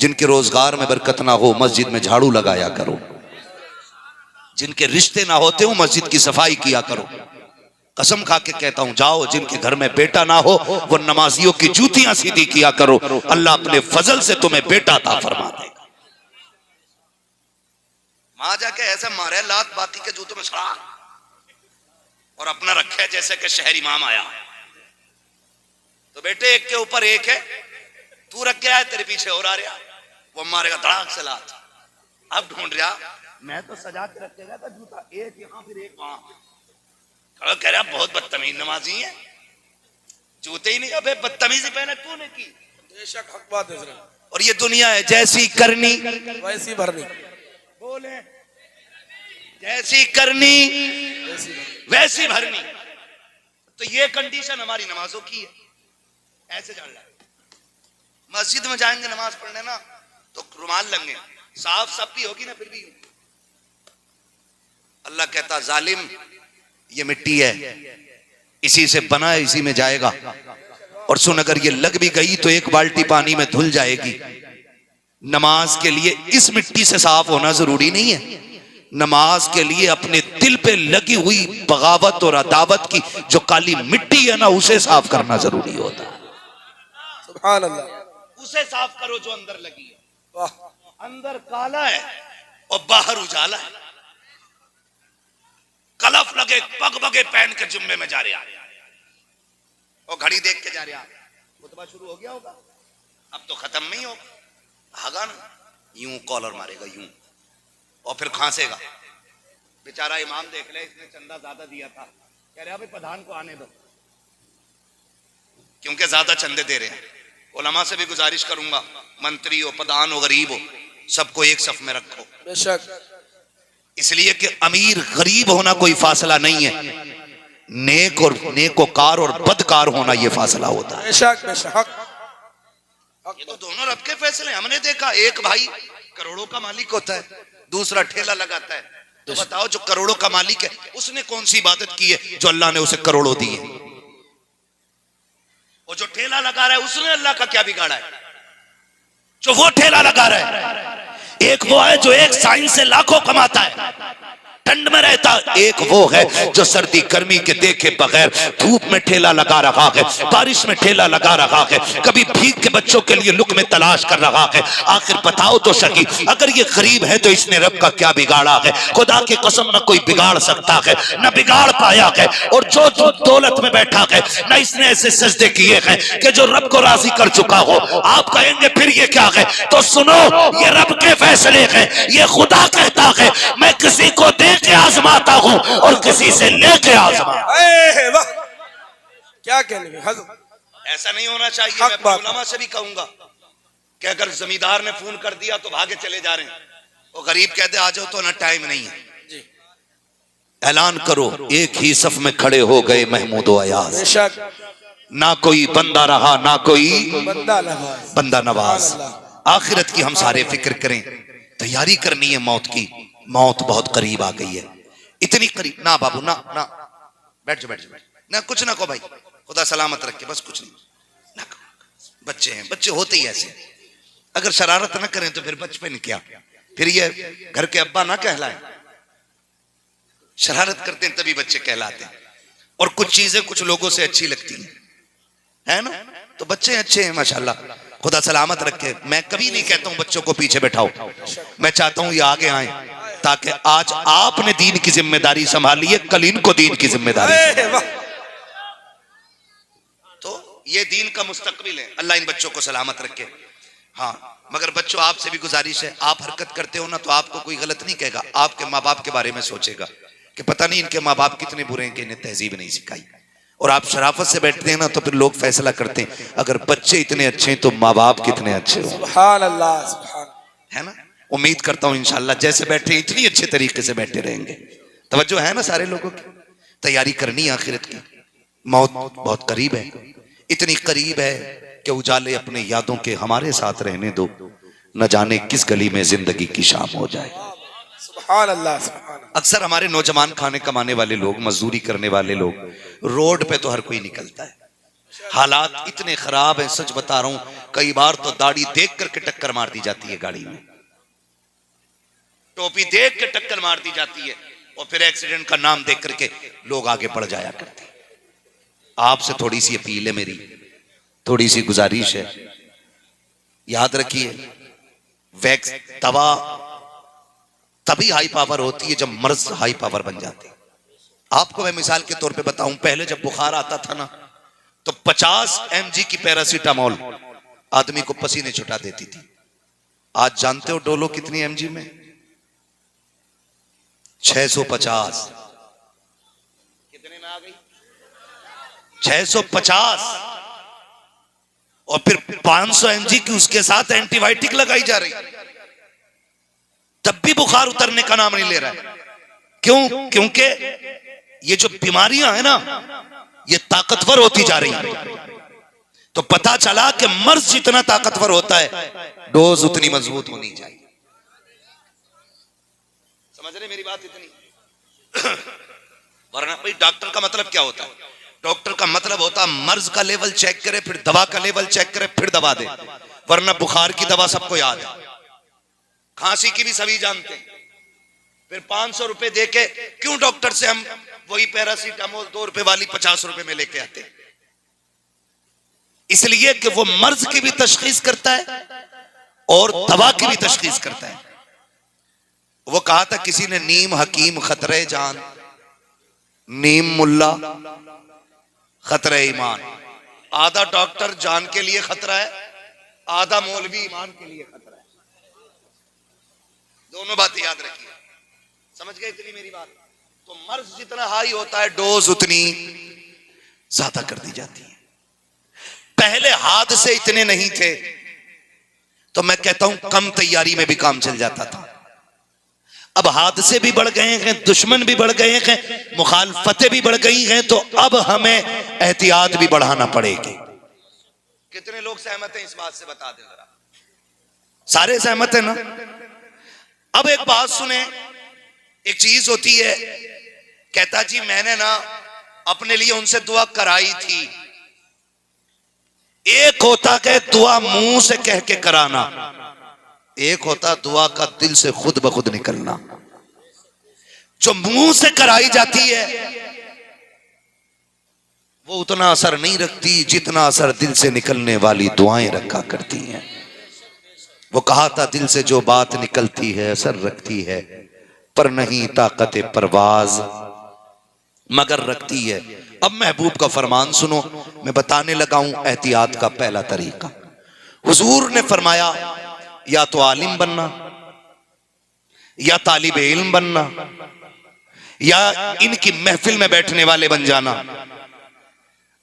जिनके रोजगार में बरकत ना हो मस्जिद में झाड़ू लगाया करो, जिनके रिश्ते ना होते हो मस्जिद की सफाई किया करो। कसम खा के कहता हूं, जाओ जिनके घर में बेटा ना हो वो नमाजियों की जूतियां सीधी किया करो, अल्लाह अपने फजल से तुम्हें बेटा अता फरमा देगा। वहां जाके ऐसा मारे लात बाकी के जूतों में सड़ा और अपना रखे जैसे कि शहर इमाम आया। तो बेटे एक के ऊपर एक है, तू रख के आया, तेरे पीछे और आ रहा, वो मारेगा धड़ाक से लात। अब ढूंढ रहा, मैं तो सजा के रखेगा था जूता, एक यहाँ फिर एक वहां। कह रहा बहुत बदतमीज नमाजी है, जूते ही नहीं, अबे बदतमीजी पहने तूने की। बेशक हक बात है सर। और ये दुनिया है जैसी करनी वैसी भरनी, बोले जैसी करनी वैसी भरनी। तो ये कंडीशन हमारी नमाजों की है, ऐसे जान ला। मस्जिद में जाएंगे नमाज पढ़ने ना तो रुमाल लेंगे, साफ सफाई होगी ना, फिर भी अल्लाह कहता जालिम ये मिट्टी है, इसी से बना है, इसी में जाएगा। और सुन, अगर ये लग भी गई तो एक बाल्टी पानी में धुल जाएगी। नमाज के लिए इस मिट्टी से साफ होना जरूरी नहीं है, नमाज के लिए अपने दिल पे लगी हुई बगावत और अदावत की जो काली मिट्टी है ना, उसे साफ करना जरूरी होता है। सुभान अल्लाह। उसे साफ करो जो अंदर लगी है। वाह। अंदर काला है और बाहर उजाला है। कलफ लगे पग बगे पहन के जुम्मे में जा रहे और घड़ी देख के जा रहे, खुतबा शुरू हो गया होगा, अब तो खत्म नहीं होगा, भागा ना, यूं कॉलर मारेगा यूं और फिर खांसेगा। बेचारा इमाम देख ले, इसने चंदा ज्यादा दिया था, कह रहे भाई प्रधान को आने दो, क्योंकि ज्यादा चंदे दे रहे हैं। उलमा से भी गुजारिश करूंगा, मंत्री हो, प्रधान हो, गरीब हो, सबको एक सफ में रखो। बेशक। इसलिए कि अमीर गरीब होना कोई फासला नहीं है, नेक और नेकोकार और बदकार होना यह फासला होता है। बेशक बेशक हक। ये तो दोनों रब के फैसले। हमने देखा एक भाई करोड़ों का मालिक होता है, दूसरा ठेला लगाता है। तो बताओ जो करोड़ों का मालिक है उसने कौन सी इबादत की है जो अल्लाह ने उसे करोड़ों दिए, और जो ठेला लगा रहा है उसने अल्लाह का क्या बिगाड़ा है जो वो ठेला लगा रहा है। एक वो है जो एक साइंस से लाखों कमाता है, ठंड में रहता, एक वो है जो सर्दी गर्मी के देखे बगैर धूप में ठेला लगा रहा है, बारिश में ठेला लगा रहा है, कभी भीख के बच्चों के लिए लुक़्मे तलाश कर रहा है। आखिर बताओ तो सही, अगर ये गरीब है तो इसने रब का क्या बिगाड़ा है? खुदा की कसम न कोई बिगाड़ सकता है, न बिगाड़ पाया है। और जो जो दौलत में बैठा है, न इसने ऐसे सजदे किए हैं कि जो रब को राजी कर चुका हो। आप कहेंगे फिर ये क्या है? तो सुनो, ये रब के फैसले हैं। ये खुदा कहता है मैं किसी को दे के आजमाता हूं और किसी से लेके आजमाता। वाह, क्या कहने हज़रत। ऐसा नहीं होना चाहिए। मैं अपने उलमा से भी कहूंगा कि अगर जमींदार ने फोन कर दिया तो भागे चले जा रहे हैं, वो गरीब कहते आ जाओ तो ना टाइम नहीं है, ऐलान करो एक ही सफ में खड़े हो गए महमूद व अयाज। ना कोई बंदा रहा ना कोई बंदा नवाज। आखिरत की हम सारे फिक्र करें, तैयारी करनी है मौत की। मौत बहुत करीब आ गई है, इतनी करीब। ना बाबू ना ना, बैठ जाओ बैठ जाओ, ना कुछ ना को भाई, खुदा सलामत रखे, बस कुछ नहीं ना। बच्चे हैं, बच्चे होते ही ऐसे, अगर शरारत ना करें तो फिर बचपन क्या, फिर ये घर के अब्बा ना कहलाए। शरारत करते हैं तभी बच्चे कहलाते हैं। और कुछ चीजें कुछ लोगों से अच्छी लगती हैं, है ना, तो बच्चे अच्छे हैं माशाल्लाह, खुदा सलामत रखे। मैं कभी नहीं कहता हूं बच्चों को पीछे बैठाओ, मैं चाहता हूं ये आगे आए ताकि आज आपने दीन की जिम्मेदारी संभाली है, कल इनको दीन की जिम्मेदारी। तो ये दीन का मुस्तकबिल है, अल्लाह इन बच्चों को सलामत रखे। हाँ, मगर बच्चों आपसे भी गुजारिश है, आप हरकत करते हो ना तो आपको कोई गलत नहीं कहेगा, आपके माँ बाप के बारे में सोचेगा कि पता नहीं इनके माँ बाप कितने बुरे हैं कि इन्हें तहजीब नहीं सिखाई। और आप शराफत से बैठते हैं ना तो फिर लोग फैसला करते हैं, अगर बच्चे इतने अच्छे हैं तो माँ बाप कितने अच्छे हो। सुभान अल्लाह, सुभान। है ना, उम्मीद करता हूं इंशाल्लाह जैसे बैठे इतनी अच्छे तरीके से बैठे रहेंगे। तवज्जो है ना सारे लोगों की? तैयारी करनी है आखिरत की। मौत बहुत करीब है, इतनी करीब है कि उजाले अपने यादों के हमारे साथ रहने दो, न जाने किस गली में जिंदगी की शाम हो जाए। सुभान अल्लाह, सुभान। अक्सर हमारे नौजवान खाने कमाने वाले लोग, मजदूरी करने वाले लोग, रोड पे तो हर कोई निकलता है, हालात इतने खराब हैं, सच बता रहा हूं, कई बार तो दाढ़ी देख करके टक्कर मार दी जाती है गाड़ी में, टोपी देख के टक्कर मार दी जाती है, और फिर एक्सीडेंट का नाम देख करके लोग आगे बढ़ जाया करते हैं। आपसे थोड़ी सी अपील है मेरी, थोड़ी सी गुजारिश है, याद रखिए वैक्स दवा तभी हाई पावर होती है जब मर्ज हाई पावर बन जाती है। आपको मैं मिसाल के तौर पे बताऊं, पहले जब बुखार आता था ना तो 50 mg की पैरासीटामोल आदमी को पसीने छुटा देती थी। आज जानते हो डोलो कितनी mg में? 650। कितने में आ गई? 650। और फिर 500 mg की उसके साथ एंटीबायोटिक लगाई जा रही, तब भी बुखार उतरने का नाम नहीं ले रहा है। क्यों? क्योंकि ये जो बीमारियां हैं ना ये ताकतवर होती जा रही हैं। तो पता चला कि मर्ज जितना ताकतवर होता है डोज उतनी मजबूत होनी चाहिए। समझ रहे मेरी बात? इतनी वरना भाई डॉक्टर का मतलब क्या होता है? डॉक्टर का मतलब होता है मर्ज का लेवल चेक करे, फिर दवा का लेवल चेक करे, फिर दवा दे। वरना बुखार की दवा सबको याद है, खांसी की भी सभी जानते हैं। फिर 500 रुपए देके क्यों डॉक्टर से हम वही पैरासीटामोल 2 रुपए वाली 50 रुपए में लेके आते? इसलिए कि वो मर्ज की भी तशखीस करता है और दवा की भी तशखीस करता है। वो कहा था किसी ने, नीम हकीम खतरे जान, नीम मुल्ला खतरे ईमान। आधा डॉक्टर जान के लिए खतरा है, आधा मौलवी ईमान के लिए खतरा है। दोनों बातें याद रखिए। समझ गए इतनी मेरी बात? तो मर्ज जितना हाई होता है डोज उतनी ज्यादा कर दी जाती है। पहले हादसे इतने नहीं थे तो मैं कहता हूं कम तैयारी में भी काम चल जाता था। अब हादसे भी बढ़ गए हैं, दुश्मन भी बढ़ गए हैं, मुखालफतें भी बढ़ गई हैं, तो अब हमें एहतियात भी बढ़ाना पड़ेगी। कितने लोग सहमत हैं इस बात से? बता दें जरा। सारे सहमत हैं ना? अब एक बात सुने, एक चीज होती है, कहता जी मैंने ना अपने लिए उनसे दुआ कराई थी। एक होता कि दुआ मुंह से कह के कराना, एक होता दुआ का दिल से खुद ब खुद निकलना। जो मुंह से कराई जाती है वो उतना असर नहीं रखती जितना असर दिल से निकलने वाली दुआएं रखा करती हैं। वो कहा था दिल से जो बात निकलती है असर रखती है, पर नहीं ताकत परवाज मगर रखती है। अब महबूब का फरमान सुनो, मैं बताने लगा हूं एहतियात का पहला तरीका। हुजूर ने फरमाया या तो आलिम बनना, या तालिब इल्म बनना, या इनकी महफिल में बैठने वाले बन जाना।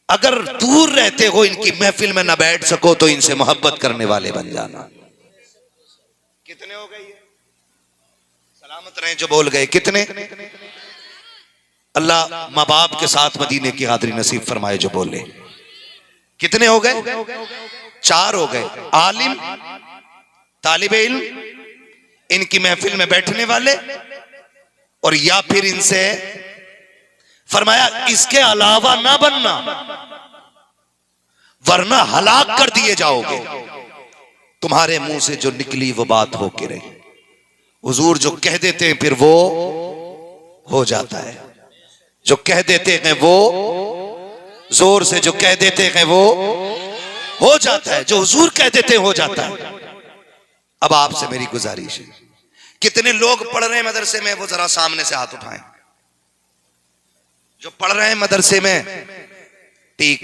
अगर दूर रहते हो, इनकी महफिल में ना बैठ सको, तो इनसे मोहब्बत करने वाले बन जाना। कितने हो गए? सलामत रहे जो बोल गए। कितने? अल्लाह माँ बाप के साथ मदीने की हाज़िरी नसीब फरमाए जो बोले। कितने हो गए? 4 हो गए। आलिम, तालिब इल्म, इनकी महफिल में बैठने वाले, और या फिर इनसे फरमाया इसके अलावा ना बनना वरना हलाक कर दिए जाओगे। तुम्हारे मुंह से जो निकली वो बात हो के रही। हुजूर जो कह देते हैं फिर वो हो जाता है, जो कह देते हैं वो जोर से, जो कह देते हैं वो हो जाता है, जो हुजूर कह देते हैं हो जाता है। अब आपसे मेरी गुजारिश है, कितने लोग पढ़ रहे हैं मदरसे में, वो जरा सामने से हाथ उठाएं। जो पढ़ रहे हैं मदरसे में, ठीक,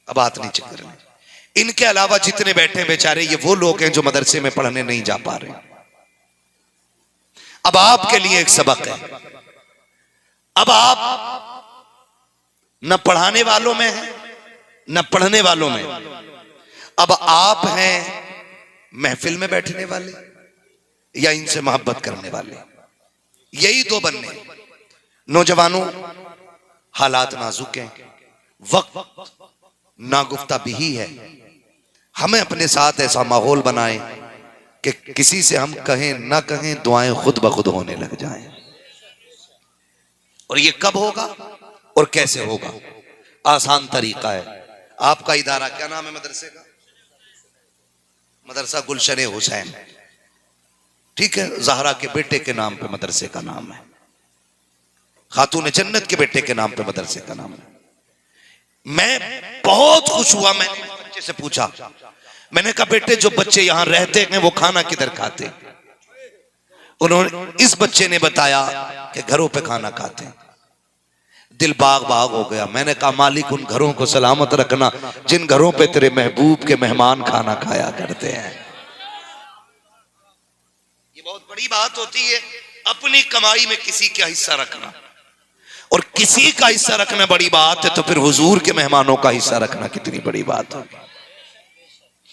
अब बात नहीं चल रही। इनके अलावा जितने बैठे बेचारे ये वो लोग हैं जो मदरसे में पढ़ने नहीं जा पा रहे। अब आपके लिए एक सबक है। अब आप न पढ़ाने वालों में हैं न पढ़ने वालों में, अब आप हैं महफिल में बैठने वाले या इनसे मोहब्बत करने वाले। यही 2 बनने। नौजवानों, हालात नाजुक हैं, वक्त नागुफ्ता भी है। हमें अपने साथ ऐसा माहौल बनाएं कि किसी से हम कहें ना कहें दुआएं खुद ब खुद होने लग जाएं। और ये कब होगा और कैसे होगा? आसान तरीका है। आपका इदारा क्या नाम है मदरसे का? मदरसा गुलशन हुसैन, ठीक है। ज़हरा के बेटे के नाम पे मदरसे का नाम है, खातून जन्नत के बेटे के नाम पे मदरसे का नाम है। मैं बहुत खुश हुआ। मैंने बच्चे से पूछा, मैंने कहा बेटे जो बच्चे यहां रहते हैं वो खाना किधर खाते? उन्होंने, इस बच्चे ने बताया कि घरों पे खाना खाते हैं। दिल बाग बाग हो गया। मैंने कहा मालिक उन घरों को सलामत रखना जिन घरों पे तेरे महबूब के मेहमान खाना खाया करते हैं। ये बहुत बड़ी बात होती है, अपनी कमाई में किसी का हिस्सा रखना, और किसी का हिस्सा रखना बड़ी बात है तो फिर हुजूर के मेहमानों का हिस्सा रखना कितनी बड़ी बात है।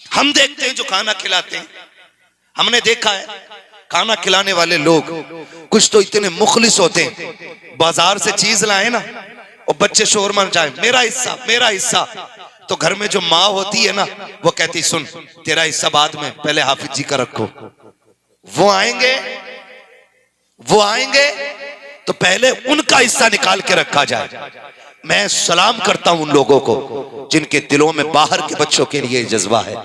हम देखते हैं जो खाना खिलाते हैं, हमने देखा है खाना खिलाने वाले लोग कुछ तो इतने मुखलिस होते हैं, बाजार से चीज लाए ना और बच्चे शोर मचाएं मेरा हिस्सा मेरा हिस्सा, तो घर में जो माँ होती है ना वो कहती सुन तेरा हिस्सा बाद में, पहले हाफिज जी का रखो। वो आएंगे तो पहले उनका हिस्सा निकाल के रखा जाए। मैं सलाम करता हूं उन लोगों को जिनके दिलों में बाहर के बच्चों के लिए जज्बा है,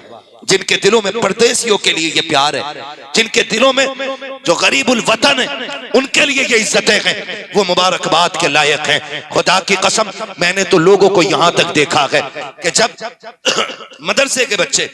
जिनके दिलों में परदेसियों के लिए ये प्यार है, जिनके दिलों में जो गरीबुल वतन है उनके लिए ये इज्जतें हैं, वो मुबारकबाद के लायक हैं। खुदा की कसम मैंने तो लोगों को यहां तक देखा है कि जब मदरसे के बच्चे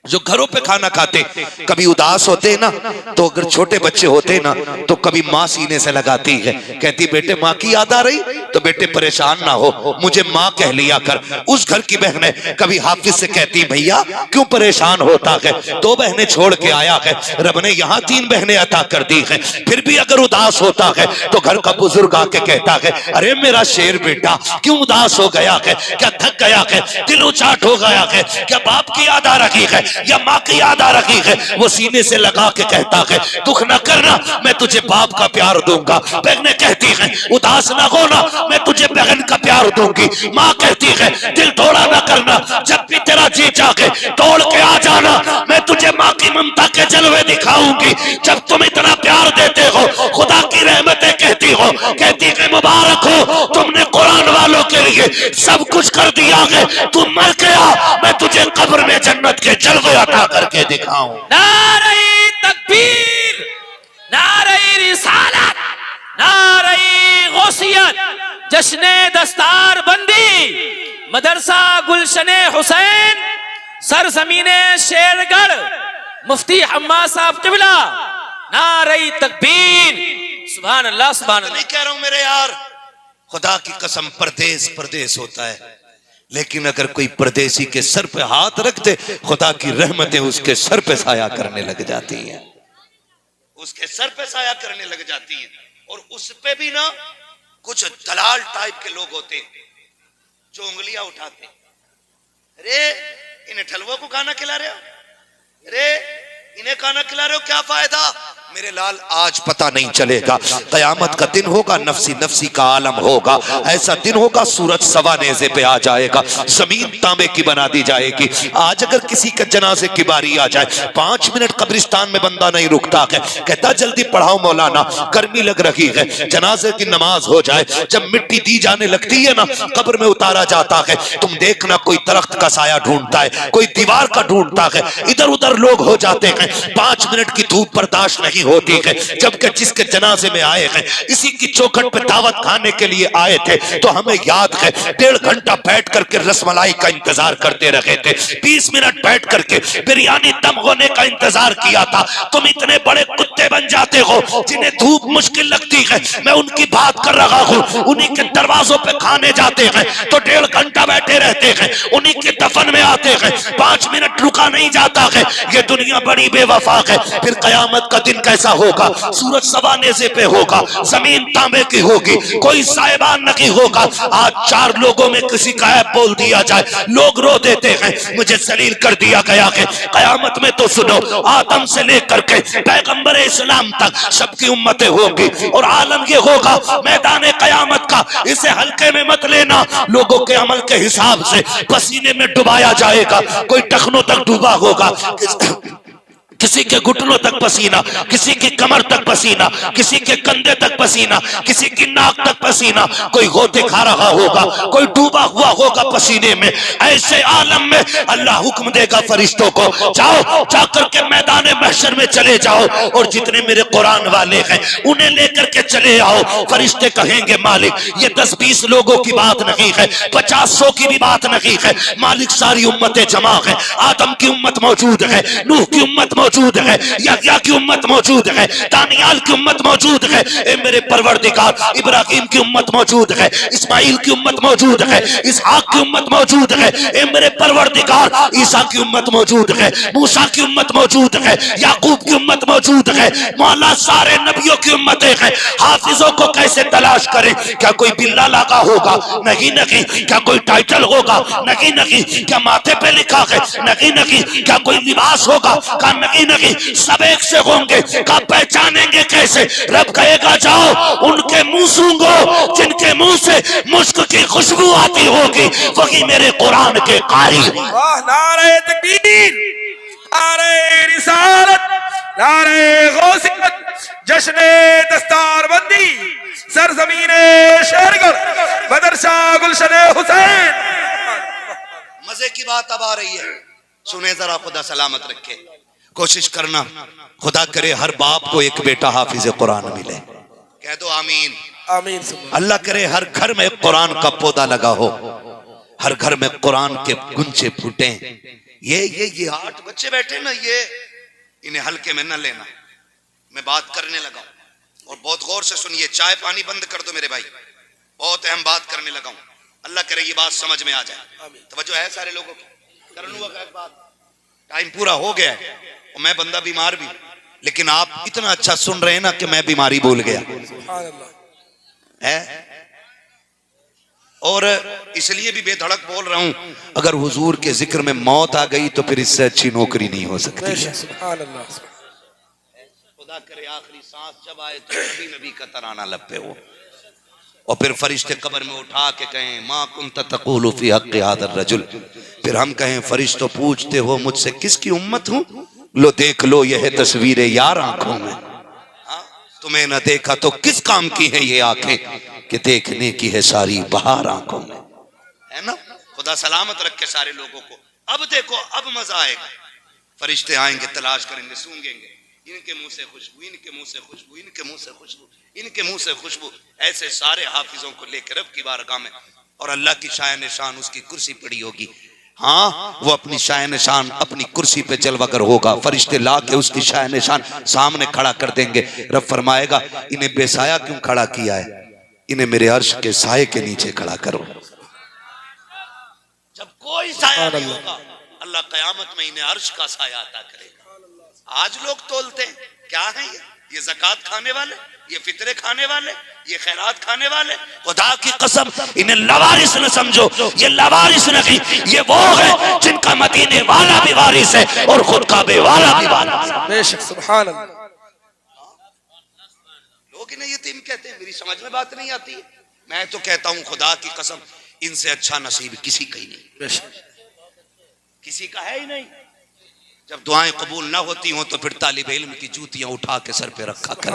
जो घरों पे खाना खाते कभी उदास होते हैं ना, तो अगर छोटे बच्चे होते ना तो कभी माँ सीने से लगाती है, कहती बेटे माँ की याद आ रही तो बेटे परेशान ना हो मुझे माँ कह लिया कर। उस घर की बहनें कभी हाफिज से कहती भैया क्यों परेशान होता है, 2 बहनें छोड़ के आया है, रब ने यहाँ 3 बहनें अता कर दी है। फिर भी अगर उदास होता है तो घर का बुजुर्ग आके कहता है अरे मेरा शेर बेटा क्यों उदास हो गया है, क्या थक गया है, दिल उचाट हो गया है, क्या बाप की याद आ रही है या माँ की याद आ रही है। वो सीने से लगा के कहता है दुख न करना मैं तुझे बाप का प्यार दूंगा। बहनें कहती है उदास न होना मैं तुझे बहन का प्यार दूंगी। माँ कहती है दिल थोड़ा न करना, जब भी तेरा जी चाहे तोड़ के आ जाना, मैं तुझे माँ की ममता के जलवे दिखाऊंगी। जब तुम इतना प्यार देते हो खुदा की रहमतें कहती हो, कहती है मुबारक हो तुमने कुरान वालों के लिए सब कुछ कर दिया है, तुम मर गया मैं तुझे कब्र में जन्नत के जलवे अता करके दिखाऊं। नारे तकबीर, नारे रिसालत, नारे गौसियत, जश्ने दस्तार बंदी, मदरसा गुलशने हुसैन, सरजमीने शेरगढ़, मुफ्ती हम्मा साहब किबला, नारे तकबीर। सुभान अल्लाह सुभान अल्लाह। नहीं कह रहा हूं मेरे यार, खुदा की कसम परदेस परदेस होता है, लेकिन अगर कोई परदेसी के सर पे हाथ रख दे खुदा की रहमतें उसके सर पे साया करने लग जाती हैं, उसके सर पे साया करने लग जाती हैं। और उस पे भी ना कुछ दलाल टाइप के लोग होते हैं जो उंगलियां उठाते हैं, अरे इन्हें ठलुआ को खाना खिला रहे हो, अरे इन्हें खाना खिला रहे हो, क्या फायदा। मेरे लाल आज पता नहीं चलेगा, कयामत का दिन होगा, नफसी नफसी का आलम होगा, ऐसा दिन होगा सूरज सवा नेज़े पे आ जाएगा, जमीन तांबे की बना दी जाएगी। आज अगर किसी के जनाजे की बारी आ जाए 5 मिनट कब्रिस्तान में बंदा नहीं रुकता है, कहता जल्दी पढ़ाओ मौलाना गर्मी लग रही है, जनाजे की नमाज हो जाए, जब मिट्टी दी जाने लगती है ना कब्र में उतारा जाता है, तुम देखना कोई दरख्त का साया ढूंढता है, कोई दीवार का ढूंढता है, इधर उधर लोग हो जाते हैं, 5 मिनट की धूप बर्दाश्त नहीं होती है। जबकि जिसके जनाजे में आए हैं इसी की चौखट पे दावत खाने के लिए आए थे, तो हमें याद है 1.5 घंटा बैठ करके रसमलाई का इंतजार करते रहे थे, 20 मिनट बैठ करके बिरयानी दम होने का इंतजार किया था। तुम इतने बड़े कुत्ते बन जाते हो जिन्हें धूप मुश्किल लगती है, मैं उनकी बात कर रहा हूँ, उन्हीं के दरवाजों पे खाने जाते हैं तो 1.5 घंटा बैठे रहते हैं, उन्हीं के दफन में आते हैं, 5 मिनट रुका नहीं जाता है। ये दुनिया बड़ी बेवफा है। फिर कयामत का दिन कैसा होगा, सूरज सवा नेज़े पे होगा, जमीन तांबे की होगी, कोई साहिबान नहीं होगा। आज 4 लोगों में किसी का ऐप बोल दिया जाए लोग रो देते हैं, मुझे जलील कर दिया गया है। कयामत में तो सुनो, आदम से लेकर के पैगंबर इस्लाम तक सबकी उम्मतें होंगी, और आलम ये होगा मैदान कयामत का, इसे हल्के में मत लेना, लोगों के अमल के हिसाब से पसीने में डुबाया जाएगा। कोई टखनों तक डूबा होगा, किसी के घुटनों तक पसीना, किसी की कमर तक पसीना, किसी के कंधे तक पसीना, किसी की नाक तक पसीना, कोई गोते खा रहा होगा, कोई डूबा हुआ होगा पसीने में। ऐसे आलम में अल्लाह हुक्म देगा फरिश्तों को, जाओ जाकर के मैदान महशर में चले जाओ और जितने मेरे कुरान वाले हैं उन्हें लेकर के चले आओ। फरिश्ते कहेंगे मालिक ये 10-20 लोगों की बात नहीं है, 50-100 की भी बात नहीं है मालिक, सारी उम्मतें जमा है। आदम की उम्मत मौजूद है, नूह की उम्मत मौजूद है, यहया की उम्मत मौजूद है, दानियाल की उम्मत मौजूद है। ए मेरे परवरदिगार, इब्राहिम की उम्मत मौजूद है, इस्माइल की उम्मत मौजूद है, इसहाक की उम्मत मौजूद है। ए मेरे परवरदिगार, ईसा की उम्मत मौजूद है, मूसा की उम्मत मौजूद है, याकूब की उम्मत मौजूद है। मौला सारे नबियों की उम्मतें हैं। हाफिजों को कैसे तलाश करें? क्या कोई बिल्ला लगा होगा? नहीं नहीं। क्या कोई टाइटल होगा? नहीं नहीं। क्या माथे पे लिखा है? नहीं नहीं। क्या कोई लिबास होगा? का नहीं नहीं। सब एक से होंगे, का पहचानेंगे कैसे? रब कहेगा जाओ उनके मुंह सूंघो जिनके मुंह से मुश्क की खुशबू आती होगी, वही मेरे कुरान के कारी। वाह, नारे तकबीर, नारे रिसालत, नारे गौसियत, जश्ने दस्तारबंदी, सरजमीने शेरगढ़, मदरसा गुलशने हुसैन। मजे की बात अब आ रही है, सुने जरा, खुदा सलामत रखे। कोशिश करना, खुदा करे हर बाप को एक बेटा हाफिज कुरान मिले। कह दो आमीन। आमीन। अल्लाह करे हर घर में कुरान का पौधा लगा हो, हर घर में कुरान के गुंचे फूटे। ये 8 बच्चे बैठे ना, ये इन्हें हल्के में न लेना। मैं बात करने लगा हूं और बहुत गौर से सुनिए। चाय पानी बंद कर दो मेरे भाई, बहुत अहम बात करने लगा हूं। अल्लाह करे ये बात समझ में आ जाए। तवज्जो है सारे लोगों की? कर लूंगा बात, टाइम पूरा हो गया है और मैं बंदा बीमार भी, लेकिन आप इतना अच्छा सुन रहे हैं ना कि मैं बीमारी भूल गया है। और इसलिए भी बेधड़क बोल रहा हूं, अगर हुजूर के जिक्र में मौत आ गई तो फिर इससे अच्छी नौकरी नहीं हो सकती। खुदा करे आखिरी सांस जब आए तो नबी नबी का तराना लब पे हो, और फिर फरिश्ते कब्र में उठा के कहें माँ कुंत तक़ूलु फी हक़्क़ि हाज़ा रजुल। फिर हम कहें फरिश्तों पूछते हो मुझसे किसकी उम्मत हूं? लो देख लो यह है तस्वीरें यार आंखों में। तुम्हें न देखा तो किस काम की है ये आंखें कि देखने की है सारी बहार आंखों में, है ना? खुदा सलामत रखे सारे लोगों को। अब देखो, अब मजा आएगा। फरिश्ते आएंगे, तलाश करेंगे, सूंघेंगे, इनके मुंह से खुशबू, इनके मुंह से खुशबू, इनके मुंह से खुशबू, इनके मुंह से खुशबू। ऐसे सारे हाफिजों को लेकर रब की बारगाह में, और अल्लाह की शान निशान उसकी कुर्सी पड़ी होगी। हाँ, वो अपनी शान निशान अपनी कुर्सी पे जलवागर होगा। फरिश्ते ला के उसकी शान निशान सामने खड़ा कर देंगे। रब फरमाएगा इन्हें बेसाया क्यों खड़ा किया है? इन्हें मेरे अर्श के साये के नीचे खड़ा करो। जब कोई साया नहीं होगा, अल्लाह कयामत में इन्हें अर्श का साया अता करेगा। आज लोग तोलते हैं, क्या है ये ज़कात खाने वाले, ये फितरे खाने वाले, ये खैरात खाने वाले। खुदा की कसम इन्हें लवारिस न समझो, ये लवारिस नहीं, ये वो है जिनका मदीने वाला भी वारिस है और खुद काबे वाला भी वारिस है। बेशक, सुभान अल्लाह। लोग इन्हें यतीम कहते हैं, मेरी समझ में बात नहीं आती। मैं तो कहता हूं खुदा की कसम इनसे अच्छा नसीब किसी का ही नहीं, बेशक किसी का है ही नहीं। जब दुआएं कबूल ना होती हों तो फिर तालिब इल्म की जूतियां उठा के सर पे रखा कर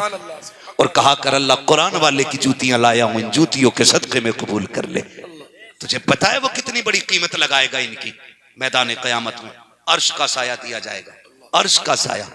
और कहा कर अल्लाह कुरान वाले की जूतियां लाया हूं, इन जूतियों के सदके में कबूल कर ले। तुझे पता है वो कितनी बड़ी कीमत लगाएगा इनकी? मैदान क़यामत में अर्श का साया दिया जाएगा, अर्श का साया,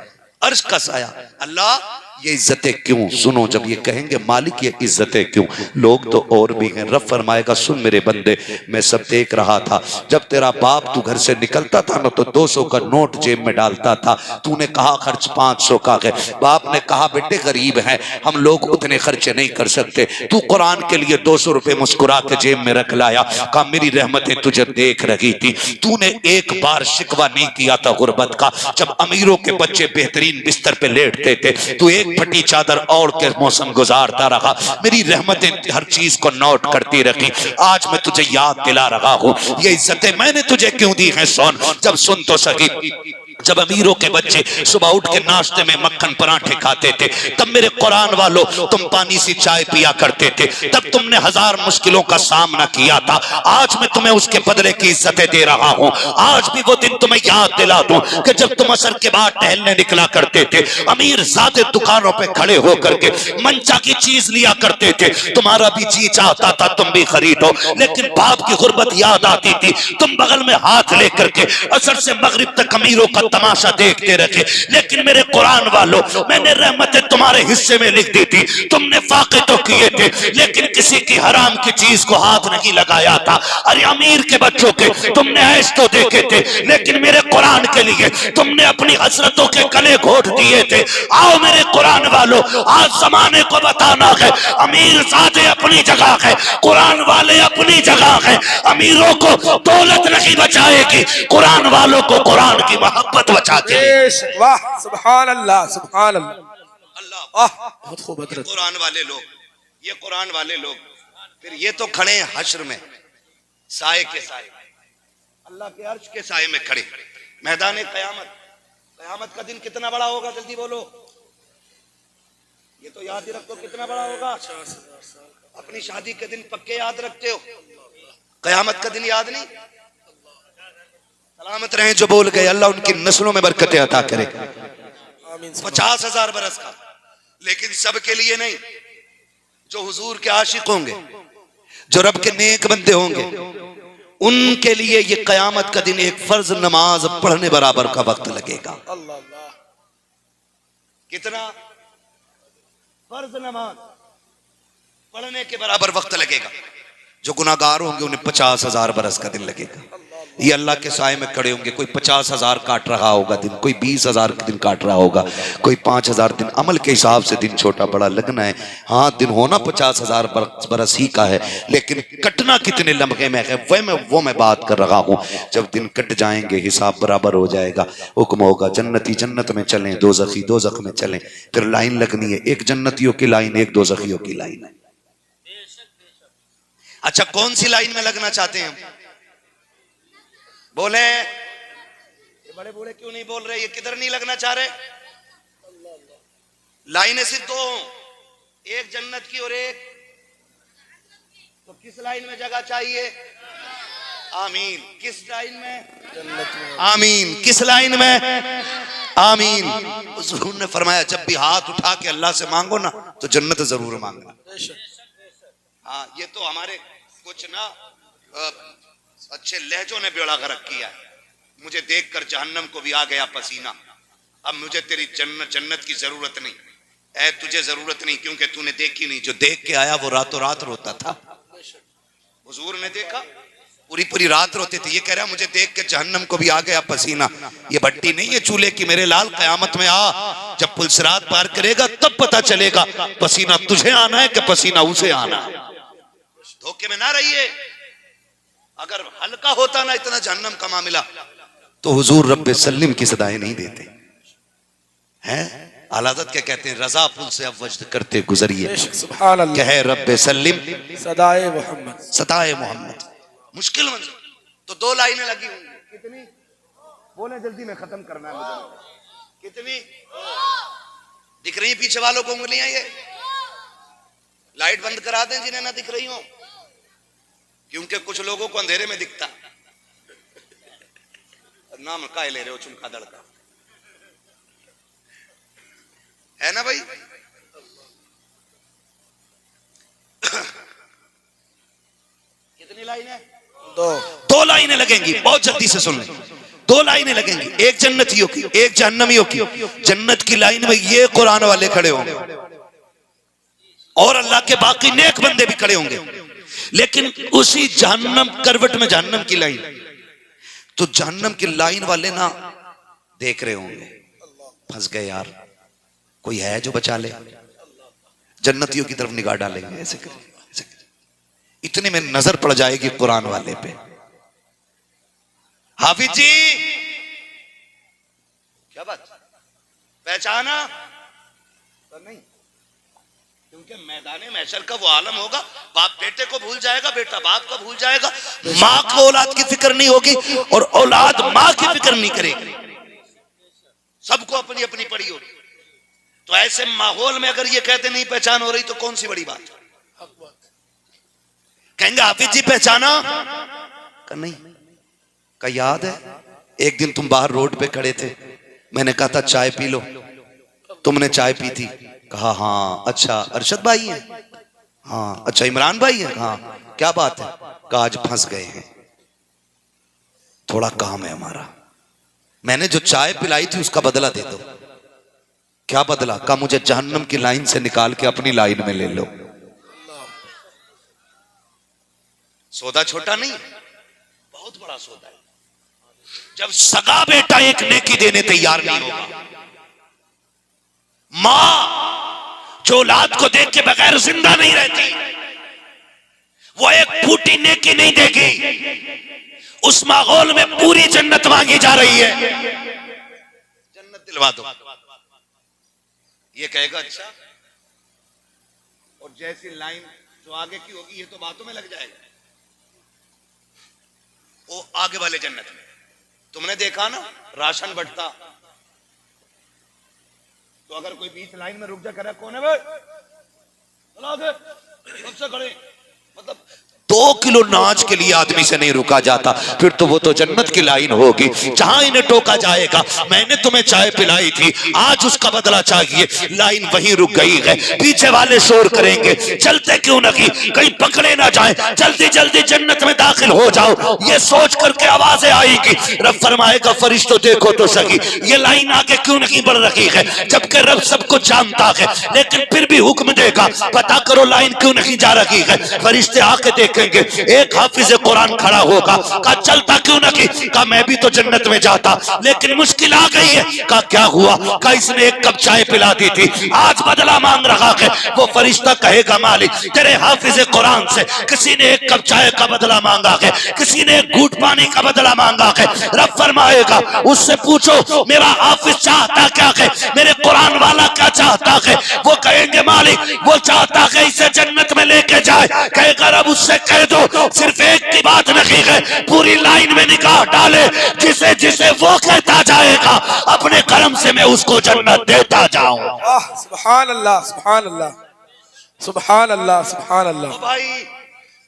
अर्श का साया। अल्लाह ये इज्जतें क्यों? सुनो, जब ये कहेंगे मालिक ये इज्जतें क्यों, लोग तो और भी हैं। रब फरमाएगा सुन मेरे बंदे, मैं सब देख रहा था। जब तेरा बाप तू घर से निकलता था ना तो 200 का नोट जेब में डालता था। तूने कहा खर्च 500 का है। बाप ने कहा बेटे गरीब हैं, हम लोग उतने खर्चे नहीं कर सकते। तू कुरान के लिए 200 रुपए मुस्कुरा के जेब में रख लाया। कहा मेरी रहमतें तुझे देख रही थी। तूने एक बार शिकवा नहीं किया था गुर्बत का। जब अमीरों के बच्चे बेहतरीन बिस्तर पे लेटते थे तू एक फटी चादर ओढ़ के मौसम गुजारता रहा। मेरी रहमतें हर चीज को नोट करती रखी। आज मैं तुझे याद दिला रहा हूं ये इज्जतें मैंने तुझे क्यों दी हैं। सुन, जब सुन तो सही, जब अमीरों के बच्चे सुबह उठ के नाश्ते में मक्खन पराठे खाते थे तब मेरे कुरान वालों तुम पानी सी चाय पिया करते थे। तब तुमने 1000 मुश्किलों का सामना किया था। आज मैं तुम्हें उसके बदले की इज्जतें दे रहा हूं। आज भी वो दिन तुम्हें याद दिला दूं कि जब तुम असर के बाद टहलने निकला करते थे, अमीर ज़ाते दुकानों पे खड़े होकर के मंचा की चीज लिया करते थे। तुम्हारा भी जी चाहता था तुम भी खरीदो, लेकिन बाप की गुर्बत याद आती थी। तुम बगल में हाथ लेकर के असर से मगरिब तक अमीरों का तमाशा देखते रहे, लेकिन मेरे कुरान वालों, मैंने रहमतें तुम्हारे हिस्से में लिख दी थी, तुमने फाके तो किए थे, लेकिन किसी की हराम की चीज को हाथ नहीं लगाया था। अरे अमीर के बच्चों के तुमने ऐश तो देखे थे, लेकिन मेरे कुरान के लिए तुमने अपनी हसरतों के गले घोट दिए थे। आओ मेरे कुरान वालों, आज जमाने को बताना है, अमीर ज़ादे अपनी जगह है, कुरान वाले अपनी जगह है। अमीरों को दौलत नहीं बचाएगी, कुरान वालों को कुरान की मोहब्बत बचाती है। बेशक, वाह, सुभान अल्लाह, सुभान अल्लाह, अल्लाह, वाह, बहुत खूब हजरत। कुरान वाले लोग, ये कुरान वाले लोग, फिर ये तो खड़े हैं हश्र में, साए के साए, अल्लाह के अर्श के साए में खड़े, मैदान कयामत। कयामत का दिन कितना बड़ा होगा, जल्दी बोलो, ये तो याद ही रखो कितना बड़ा होगा। अपनी शादी के दिन पक्के याद रखते हो, कयामत का दिन याद नहीं। सलामत रहें जो बोल गए, अल्लाह उनकी नस्लों में बरकतें अता करे। 50,000 बरस का, लेकिन सबके लिए नहीं। जो हुजूर के आशिक होंगे, जो रब के नेक बंदे होंगे, उनके लिए ये कयामत का दिन एक फर्ज नमाज पढ़ने बराबर का वक्त लगेगा। कितना? फर्ज नमाज पढ़ने के बराबर वक्त लगेगा। जो गुनाहगार होंगे उन्हें 50,000 बरस का दिन लगेगा। ये अल्लाह के साए में खड़े होंगे, कोई 50,000 काट रहा होगा दिन, कोई 20,000 दिन काट रहा होगा, कोई 5,000 दिन। अमल के हिसाब से दिन छोटा बड़ा लगना है। हाँ, दिन होना 50,000 बरस ही का है, लेकिन कटना कितने लम्हे में है वो मैं बात कर रहा हूँ। जब दिन कट जाएंगे, हिसाब बराबर हो जाएगा, हुक्म होगा जन्नती जन्नत में चलें, दोज़खी दोज़ख में चलें। फिर लाइन लगनी है, एक जन्नतियों की लाइन, एक दोज़खियों की लाइन है। अच्छा, कौन सी लाइन में लगना चाहते हैं हम? बोले, ये बड़े बूढ़े क्यों नहीं बोल रहे? ये किधर नहीं लगना चाह रहे? लाइनें सिर्फ दो, एक जन्नत की और एक, तो किस लाइन में जगह चाहिए? आमीन। किस लाइन में? आमीन। किस लाइन में? आमीन। हुजूर ने फरमाया, जब भी हाथ उठा के अल्लाह से मांगो ना, तो जन्नत जरूर मांगना। हाँ, ये तो हमारे कुछ ना अच्छे लहजों ने बेड़ा गर्क किया है। मुझे देखकर जहन्नम को भी आ गया पसीना। अब मुझे तेरी जन्नत की जरूरत नहीं है, तुझे जरूरत नहीं, क्योंकि तूने देखी नहीं। जो देख के आया वो रातों रात रोता था। हुजूर ने देखा, पूरी पूरी रात रोते थे। ये कह रहा, मुझे देख के जहन्नम को भी आ गया पसीना। ये भट्टी नहीं है चूल्हे की, मेरे लाल, कयामत में आ, जब पुलसिरात पार करेगा तब पता चलेगा पसीना तुझे आना है कि पसीना उसे आना है। धोखे में ना रहिए। अगर हल्का होता ना इतना जहन्नम का मामला, तो हुजूर रब्बे सल्लिम की सदाएं नहीं देते हैं। आलादत क्या कहते हैं? रजा पुल से अब वजद करते गुजरिए, कहे रब्बे सल्लिम सदाए मोहम्मद, सदाए मोहम्मद। मुश्किल मंजिल। तो दो लाइनें लगी होंगी, कितनी? बोले जल्दी, में खत्म करना है मुझे। कितनी दिख रही पीछे वालों को उंगलियां? ये लाइट बंद करा दें जिन्हें ना दिख रही हो, क्योंकि कुछ लोगों को अंधेरे में दिखता। नाम काय ले रहे हो, चुनका दड़का है ना भाई? कितनी लाइन है? दो लाइनें लगेंगी। बहुत जल्दी से सुन लें, दो लाइनें लगेंगी, एक जन्नतियों की, एक जहन्नमियों की। जन्नत की लाइन में ये कुरान वाले खड़े होंगे और अल्लाह के बाकी नेक बंदे भी खड़े होंगे। लेकिन उसी जहन्नम करवट में जहन्नम की लाइन, तो जहन्नम की लाइन वाले ना देख रहे होंगे, फंस गए यार, कोई है जो बचा ले। जन्नतियों की तरफ निगाह डालेंगे, ऐसे करेंगे, ऐसे करेंगे। इतने में नजर पड़ जाएगी कुरान वाले पे। हाफिज जी, क्या बात, पहचाना तो नहीं? क्योंकि मैदाने महशर का वो आलम होगा, बाप बेटे को भूल जाएगा, बेटा बाप को भूल जाएगा, माँ को औलाद की फिक्र नहीं होगी और औलाद माँ की फिक्र नहीं करेगी। सबको अपनी अपनी पड़ी होगी। तो ऐसे माहौल में अगर ये कहते नहीं पहचान हो रही, तो कौन सी बड़ी बात? कहेंगे हाफिज जी पहचाना? नहीं का याद है, एक दिन तुम बाहर रोड पे खड़े थे, मैंने कहा था चाय पी लो, तुमने चाय पी थी। कहा हाँ। अच्छा अरशद भाई है? हाँ। अच्छा इमरान भाई है? हाँ। क्या बात है? कहा आज फंस गए हैं, थोड़ा काम है हमारा। मैंने जो चाय पिलाई थी उसका बदला दे दो। क्या बदला? का मुझे जहन्नम की लाइन से निकाल के अपनी लाइन में ले लो। सौदा छोटा नहीं, बहुत बड़ा सौदा है। जब सगा बेटा एक नेकी देने तैयार नहीं होगा, मां जो औलाद को देख के बगैर जिंदा नहीं रहती, वो एक फूटी नेकी नहीं देगी। उस माहौल में पूरी जन्नत मांगी जा रही है। जन्नत दिलवा दो। ये कहेगा अच्छा, और जैसी लाइन जो आगे की होगी ये तो बातों में लग जाएगा। वो आगे वाले जन्नत में तुमने देखा ना, राशन बंटता तो अगर कोई बीच लाइन में रुक जा, करे कौन है भाई, चला आगे, सबसे खड़े, मतलब 2 किलो नाच के लिए आदमी से नहीं रुका जाता। फिर तो वो तो जन्नत की लाइन होगी जहां इन्हें टोका जाएगा, मैंने तुम्हें चाय पिलाई थी, आज उसका बदला चाहिए। लाइन वहीं रुक गई है। पीछे वाले शोर करेंगे, चलते क्यों नहीं, कहीं पकड़े ना जाए, जल्दी जल्दी जन्नत में दाखिल हो जाओ। ये सोच करके आवाजें आएगी। रब फरमाएगा फरिश्तों देखो तो सही, ये लाइन आगे क्यों नहीं बढ़ रही है, जबकि रब सब कुछ जानता है, लेकिन फिर भी हुक्म देगा पता करो लाइन क्यों नहीं जा रही है। फरिश्ते आके देखेंगे, एक हाफिज कुरान खड़ा होगा, कहा चलता क्यों नहीं, कहा मैं भी तो जन्नत में जाता, लेकिन मुश्किल आ गई है। कहा क्या हुआ, कहा इसने एक कप चाय पिला दी थी, आज बदला मांग रहा है। वो फरिश्ता कहेगा मालिक तेरे हाफिज कुरान से किसी ने एक कप चाय का बदला मांगा है, किसी ने एक घूंट पानी का बदला मांगा है। रब फरमाएगा उससे पूछो मेरा हाफिज चाहता क्या है, मेरे कुरान वाला क्या चाहता है। वो कहेंगे मालिक वो चाहता है इसे जन्नत में लेके जाए। कहेगा रब उससे कह दो सिर्फ एक की बात नहीं है, पूरी लाइन में निगाह डाले, जिसे जिसे वो कहता जाएगा अपने कर्म से मैं उसको जन्नत देता जाऊं। सुभान अल्लाह, सुभान अल्लाह, सुभान अल्लाह, सुभान अल्लाह, भाई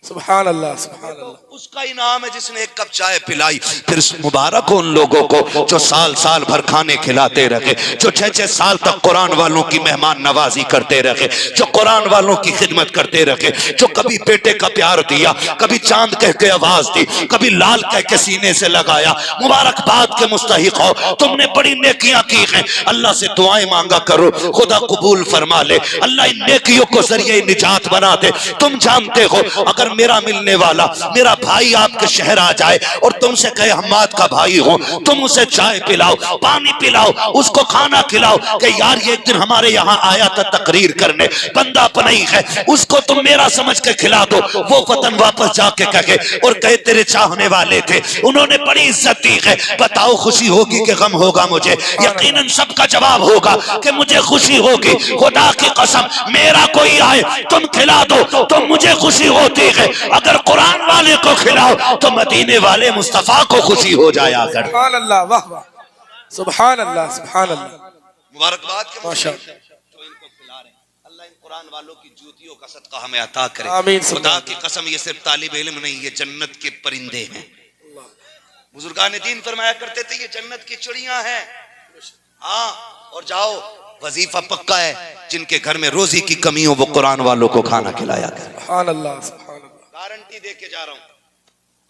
सुभान अल्लाह, सुभान अल्लाह। उसका इनाम है जिसने एक कप चाय पिलाई। फिर मुबारक हो उन लोगों को जो साल साल भर खाने खिलाते रहे, जो 6-6 साल तक कुरान वालों की मेहमान नवाजी करते रहे, जो कुरान वालों की खिदमत करते रहे, जो कभी बेटे का प्यार दिया, कभी चांद कह के आवाज दी, कभी लाल कह के सीने से लगाया। मुबारकबाद के मुस्तहिक हो, तुमने बड़ी नेकियां की हैं। अल्लाह से दुआएं मांगा करो, खुदा कबूल फरमा ले। अल्लाह इन नेकियों को जरिए निजात बना दे। तुम जानते हो अगर मेरा मिलने वाला मेरा भाई आपके शहर आ जाए और तुमसे कहे हम्माद का भाई हो, तुम उसे चाय पिलाओ, पानी पिलाओ, उसको खाना खिलाओ कि यार ये एक दिन हमारे यहाँ आया था तकरीर करने, बंदा अपनी है, उसको तुम मेरा समझ के खिला दो। वो वतन वापस जाके कहे और कहे तेरे चाहने वाले थे, उन्होंने बड़ी इज्जत दी है, बताओ खुशी होगी कि गम होगा मुझे? यकीनन सबका जवाब होगा कि मुझे खुशी होगी। खुदा की कसम मेरा कोई आए तुम खिला दो तो मुझे खुशी होती है। अगर कुरान वाले को खिलाओ तो मदीने वाले मुस्तफा को खुशी हो जाया कर। सुभान अल्लाह, वाह वाह, सुभान अल्लाह, सुभान अल्लाह। मुबारकबाद के माशा जो इनको खिला रहे हैं, अल्लाह इन कुरान वालों की जूतियों का सदका हमें अता करे। आमीन। खुदा की कसम ये सिर्फ तालिब इल्म नहीं, ये जन्नत के परिंदे हैं। बुजुर्गान दीन फरमाया करते थे ये जन्नत की चिड़ियां हैं। हाँ, और जाओ वजीफा पक्का है, जिनके घर में रोजी की कमी हो वो कुरान वालों को खाना खिलाया कर। सुभान अल्लाह, सुभान अल्लाह। गारंटी दे के जा रहा हूं,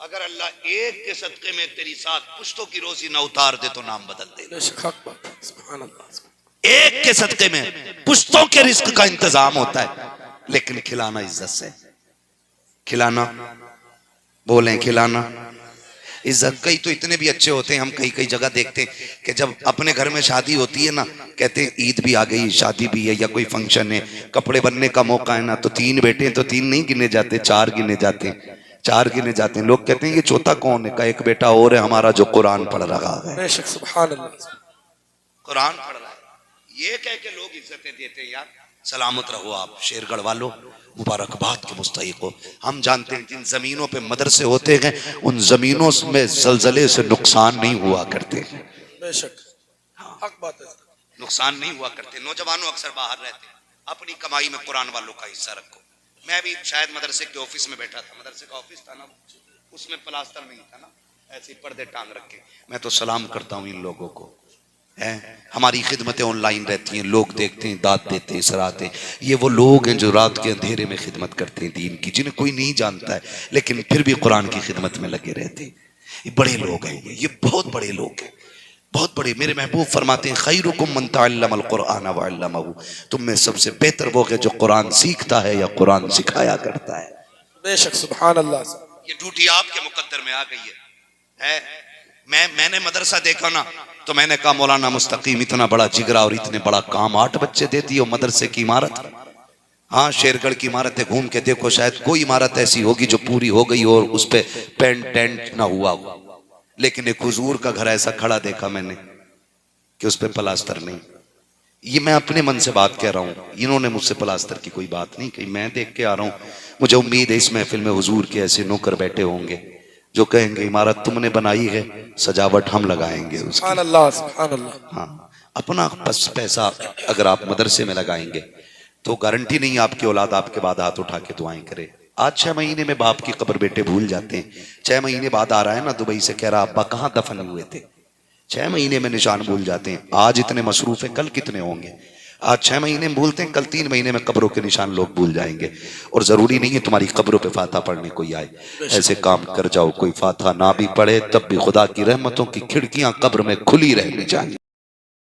अगर अल्लाह एक के सदके में तेरी 7 पुश्तों की रोजी ना उतार दे तो नाम बदल दे। बेशक हक बात है, सुभान अल्लाह। एक के सदके में पुश्तों के रिस्क का इंतजाम होता है, लेकिन खिलाना इज्जत से, खिलाना, बोलें खिलाना इज्जत। कई तो इतने भी अच्छे होते हैं, हम कई जगह देखते हैं कि जब अपने घर में शादी होती है ना, कहते हैं ईद भी आ गई, शादी भी है या कोई फंक्शन है, कपड़े बनने का मौका है ना, तो 3 बेटे हैं तो 3 नहीं गिने जाते, 4 गिने जाते हैं, 4 गिने जाते हैं। लोग कहते हैं ये चौथा कौन है? का एक बेटा और है हमारा जो कुरान पढ़ रहा है। बेशक सुभान अल्लाह, कुरान पढ़ रहा है, ये कह के लोग इज्जतें देते हैं। यार सलामत रहो आप शेरगढ़ वालों, मुबारकबाद के मुस्तहिक हो। हम जानते हैं जिन जमीनों पे मदरसे होते हैं उन जमीनों में जलजले से नुकसान नहीं हुआ करते। बेशक हक बात है, नुकसान नहीं हुआ करते। नौजवानों अक्सर बाहर रहते हैं, अपनी कमाई में कुरान वालों का हिस्सा रखो। मैं भी शायद मदरसे के ऑफिस में बैठा था, मदरसे का ऑफिस था ना, उसमें प्लास्टर नहीं था ना, ऐसे ही पर्दे टांग रखे। मैं तो सलाम करता हूँ इन लोगों को, है हमारी खिदमतें ऑनलाइन रहती हैं, लोग देखते हैं, दाद देते हैं, सराहते हैं। ये वो लोग हैं जो रात के अंधेरे में खिदमत करते हैं दीन की, जिन्हें कोई नहीं जानता है लेकिन फिर भी कुरान की खिदमत में लगे रहते हैं। ये बड़े लोग हैं, ये बहुत बड़े लोग हैं। बहुत बड़े मेरे महबूब फरमाते हैं खैरुकुम मन तअल्लमल कुरआन व अल्लमहु, तुम में सबसे बेहतर वो है जो कुरान सीखता है या कुरान सिखाया करता है। बेशक सुभान अल्लाह। ये ड्यूटी आपके मुकद्दर में आ गई है? मैंने मदरसा देखा ना तो मैंने कहा मौलाना मुस्तकीम इतना बड़ा जिगरा और इतने बड़ा काम, 8 बच्चे देती हो मदरसे की इमारत। हाँ, शेरगढ़ की इमारत है, घूम के देखो, शायद कोई इमारत ऐसी होगी जो पूरी हो गई और उस पे पेंट टेंट ना हुआ हो, लेकिन एक हुजूर का घर ऐसा खड़ा देखा मैंने कि उस पे प्लास्टर नहीं। ये मैं अपने मन से बात कह रहा हूँ, इन्होंने मुझसे प्लास्टर की कोई बात नहीं कही, मैं देख के आ रहा हूँ। मुझे उम्मीद है इस महफिल में हुजूर के ऐसे नौकर बैठे होंगे जो कहेंगे इमारत तुमने बनाई है, सजावट हम लगाएंगे उसकी। सुभान अल्लाह सुभान अल्लाह। हाँ, अपना बस पैसा अगर आप मदरसे में लगाएंगे तो गारंटी नहीं आपकी औलाद आपके बाद हाथ उठा के दुआएं करे। आज 6 महीने में बाप की कब्र बेटे भूल जाते हैं। 6 महीने बाद आ रहा है ना दुबई से, कह रहा अब्बा कहाँ दफन हुए थे। 6 महीने में निशान भूल जाते हैं। आज इतने मसरूफ है, कल कितने होंगे। आज 6 महीने में भूलते हैं, कल 3 महीने में कब्रों के निशान लोग भूल जाएंगे। और जरूरी नहीं है तुम्हारी कब्रों पे फाता पढ़ने कोई आए। ऐसे काम कर जाओ कोई फाता ना भी पढ़े तब भी खुदा की रहमतों की खिड़कियां कब्र में खुली रहनी चाहिए।